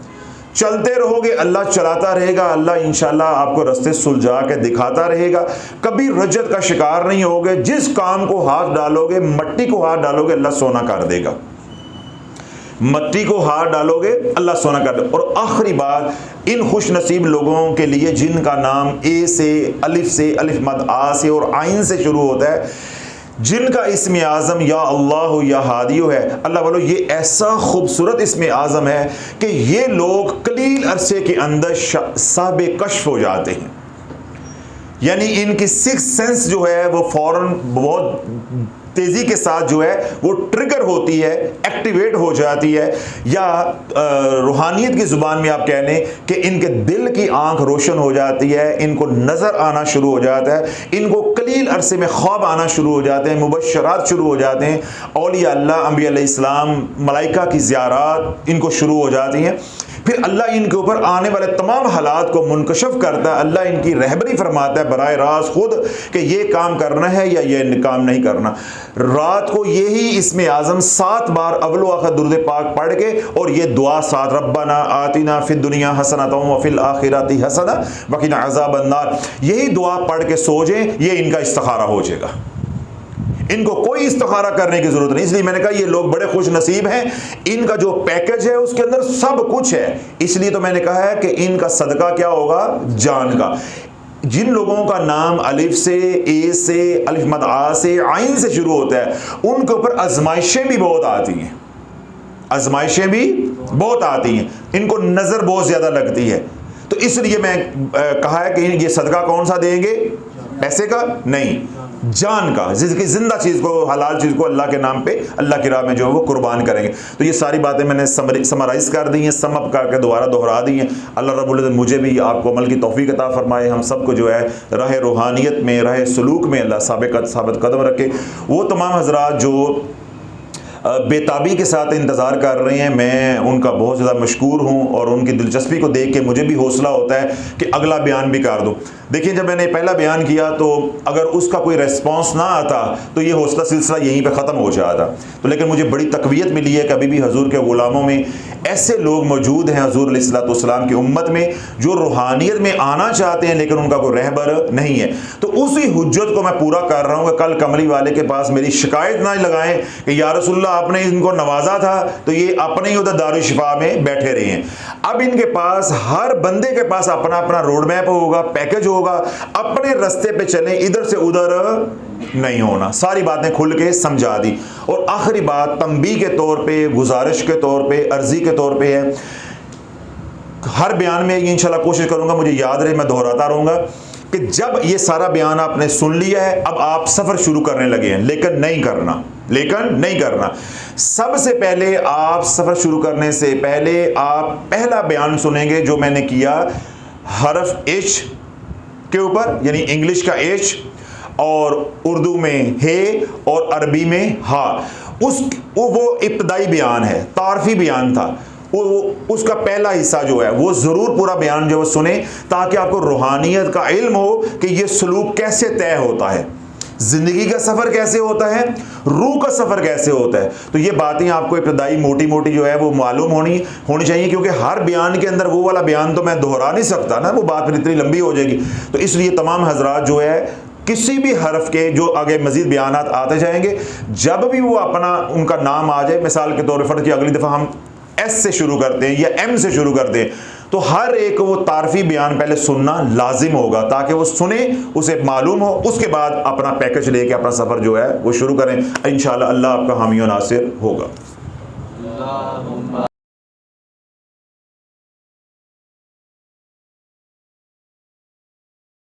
चलते रहोगे, अल्लाह चलाता रहेगा, अल्लाह इंशाल्लाह आपको रास्ते सुलझा के दिखाता रहेगा। कभी रजत का शिकार नहीं होगे। जिस काम को हाथ डालोगे, मट्टी को हाथ डालोगे, अल्लाह सोना कर देगा। मट्टी को हाथ डालोगे, अल्लाह सोना कर देगा। और आखिरी बात, इन खुश नसीब लोगों के लिए जिनका नाम ए से, अलिफ मद आ से और आइन से शुरू होता है, जिनका इस्म आज़म या अल्लाह या हादियो है, अल्लाह बोलो ये ऐसा खूबसूरत इस्म आज़म है कि ये लोग कलील अरसे के अंदर साहब कश्फ हो जाते हैं। यानी इनकी सिक्स सेंस जो है वो फौरन बहुत तेज़ी के साथ जो है वो ट्रिगर होती है, एक्टिवेट हो जाती है। या रूहानियत की ज़ुबान में आप कह लें कि इनके दिल की आंख रोशन हो जाती है, इनको नज़र आना शुरू हो जाता है, इनको कलील अरसे में ख्वाब आना शुरू हो जाते हैं, मुबश्शरात शुरू हो जाते हैं, औलिया अल्लाह, अंबिया अलैहिस्सलाम, मलाइका की ज़ियारात इनको शुरू हो जाती हैं। फिर अल्लाह इनके ऊपर आने वाले तमाम हालात को मुनकशफ करता है। अल्लाह इनकी रहबरी फरमाता है बराए रास्त खुद कि ये काम करना है या ये काम नहीं करना। रात को यही इस्म आज़म 7 बार अव्वल आखिर दुरूद पाक पढ़ के और ये दुआ साथ, रब्बना आतिना फिद दुनिया हसनतम व फिल आखिरती हसना वक़िना अज़ाबन नार, यही दुआ पढ़ के सो जाएं, ये इनका इस्तिखारा हो जाएगा। इनको कोई इस्तिखारा करने की जरूरत नहीं। इसलिए मैंने कहा ये लोग बड़े खुश नसीब हैं, इनका जो पैकेज है उसके अंदर सब कुछ है। इसलिए तो मैंने कहा है कि इनका सदका क्या होगा, जान का। जिन लोगों का नाम अलिफ से, ए से, अलिफ मद आ से, आइन से शुरू होता है, उनके ऊपर आजमाइशें भी बहुत आती हैं, आजमाइशें भी बहुत आती हैं, इनको नजर बहुत ज्यादा लगती है। तो इसलिए मैं कहा है कि ये सदका कौन सा देंगे, पैसे का नहीं, जान का, जिसकी जिंदा चीज को, हलाल चीज को अल्लाह के नाम पे, अल्लाह की राह में जो है वो कुर्बान करेंगे। तो ये सारी बातें मैंने समराइज कर दी हैं, समअप करके दोबारा दोहरा दी हैं। अल्लाह रब्बुल इज्जत मुझे भी आपको अमल की तौफीक अता फरमाए, हम सबको जो है राह रूहानियत में, राह सलूक में अल्लाह साबित कदम रखे। वो तमाम हजरात जो बेताबी के साथ इंतज़ार कर रहे हैं, मैं उनका बहुत ज़्यादा मशकूर हूँ और उनकी दिलचस्पी को देख के मुझे भी हौसला होता है कि अगला बयान भी कर दूँ। देखिए, जब मैंने पहला बयान किया तो अगर उसका कोई रेस्पॉन्स ना आता तो ये हौसला सिलसिला यहीं पे ख़त्म हो जाता। तो लेकिन मुझे बड़ी तकवीयत मिली है कि अभी भी हजूर के ग़ुलामों में ऐसे लोग मौजूद हैं हजूर अलैहिस्सलाम की उम्मत में जो रूहानियत में आना चाहते हैं लेकिन उनका कोई रहबर नहीं है। तो उसी हुज्जत को मैं पूरा कर रहा हूँ कि कल कमली वाले के पास मेरी शिकायत ना लगाएं कि या रसूलल्लाह आपने इनको नवाजा था तो ये अपने ही उधर दारुल शिफा में बैठे रहे हैं। अब इनके पास, हर बंदे के पास अपना अपना रोड मैप होगा, पैकेज होगा, अपने रास्ते पे चलें, इधर से उधर नहीं होना। सारी बातें खुल के समझा दी। और आखिरी बात तंबीह के तौर पे, गुजारिश के तौर पे, अर्जी के तौर पे है, हर बयान में इंशाल्लाह कोशिश करूंगा मुझे याद रहे, मैं दोहराता रहूंगा कि जब ये सारा बयान आपने सुन लिया है, अब आप सफर शुरू करने लगे हैं, लेकिन नहीं करना। सबसे पहले आप सफर शुरू करने से पहले आप पहला बयान सुनेंगे जो मैंने किया हरफ एच के ऊपर, यानी इंग्लिश का एच और उर्दू में हे और अरबी में हा। वो इब्तदाई बयान है, तारफी बयान था। उसका पहला हिस्सा जो है वो जरूर पूरा बयान जो सुने ताकि आपको रूहानियत का इल्म हो कि ये सलूक कैसे तय होता है, जिंदगी का सफर कैसे होता है, रूह का सफर कैसे होता है। तो ये बातें आपको इब्तदाई मोटी मोटी जो है वो मालूम होनी चाहिए, क्योंकि हर बयान के अंदर वो वाला बयान तो मैं दोहरा नहीं सकता ना, वो बात फिर इतनी लंबी हो जाएगी। तो इसलिए तमाम हजरात जो है किसी भी हरफ के जो आगे मजीद बयानात आते जाएंगे, जब भी वो अपना उनका नाम आ जाए, मिसाल के तौर पर कि अगली दफ़ा हम एस से शुरू करते हैं या एम से शुरू करते हैं, तो हर एक वो तारफी बयान पहले सुनना लाजिम होगा ताकि वो सुने, उसे मालूम हो, उसके बाद अपना पैकेज लेके अपना सफ़र जो है वो शुरू करें। इंशाअल्लाह अल्लाह आपका हामी और नासिर होगा।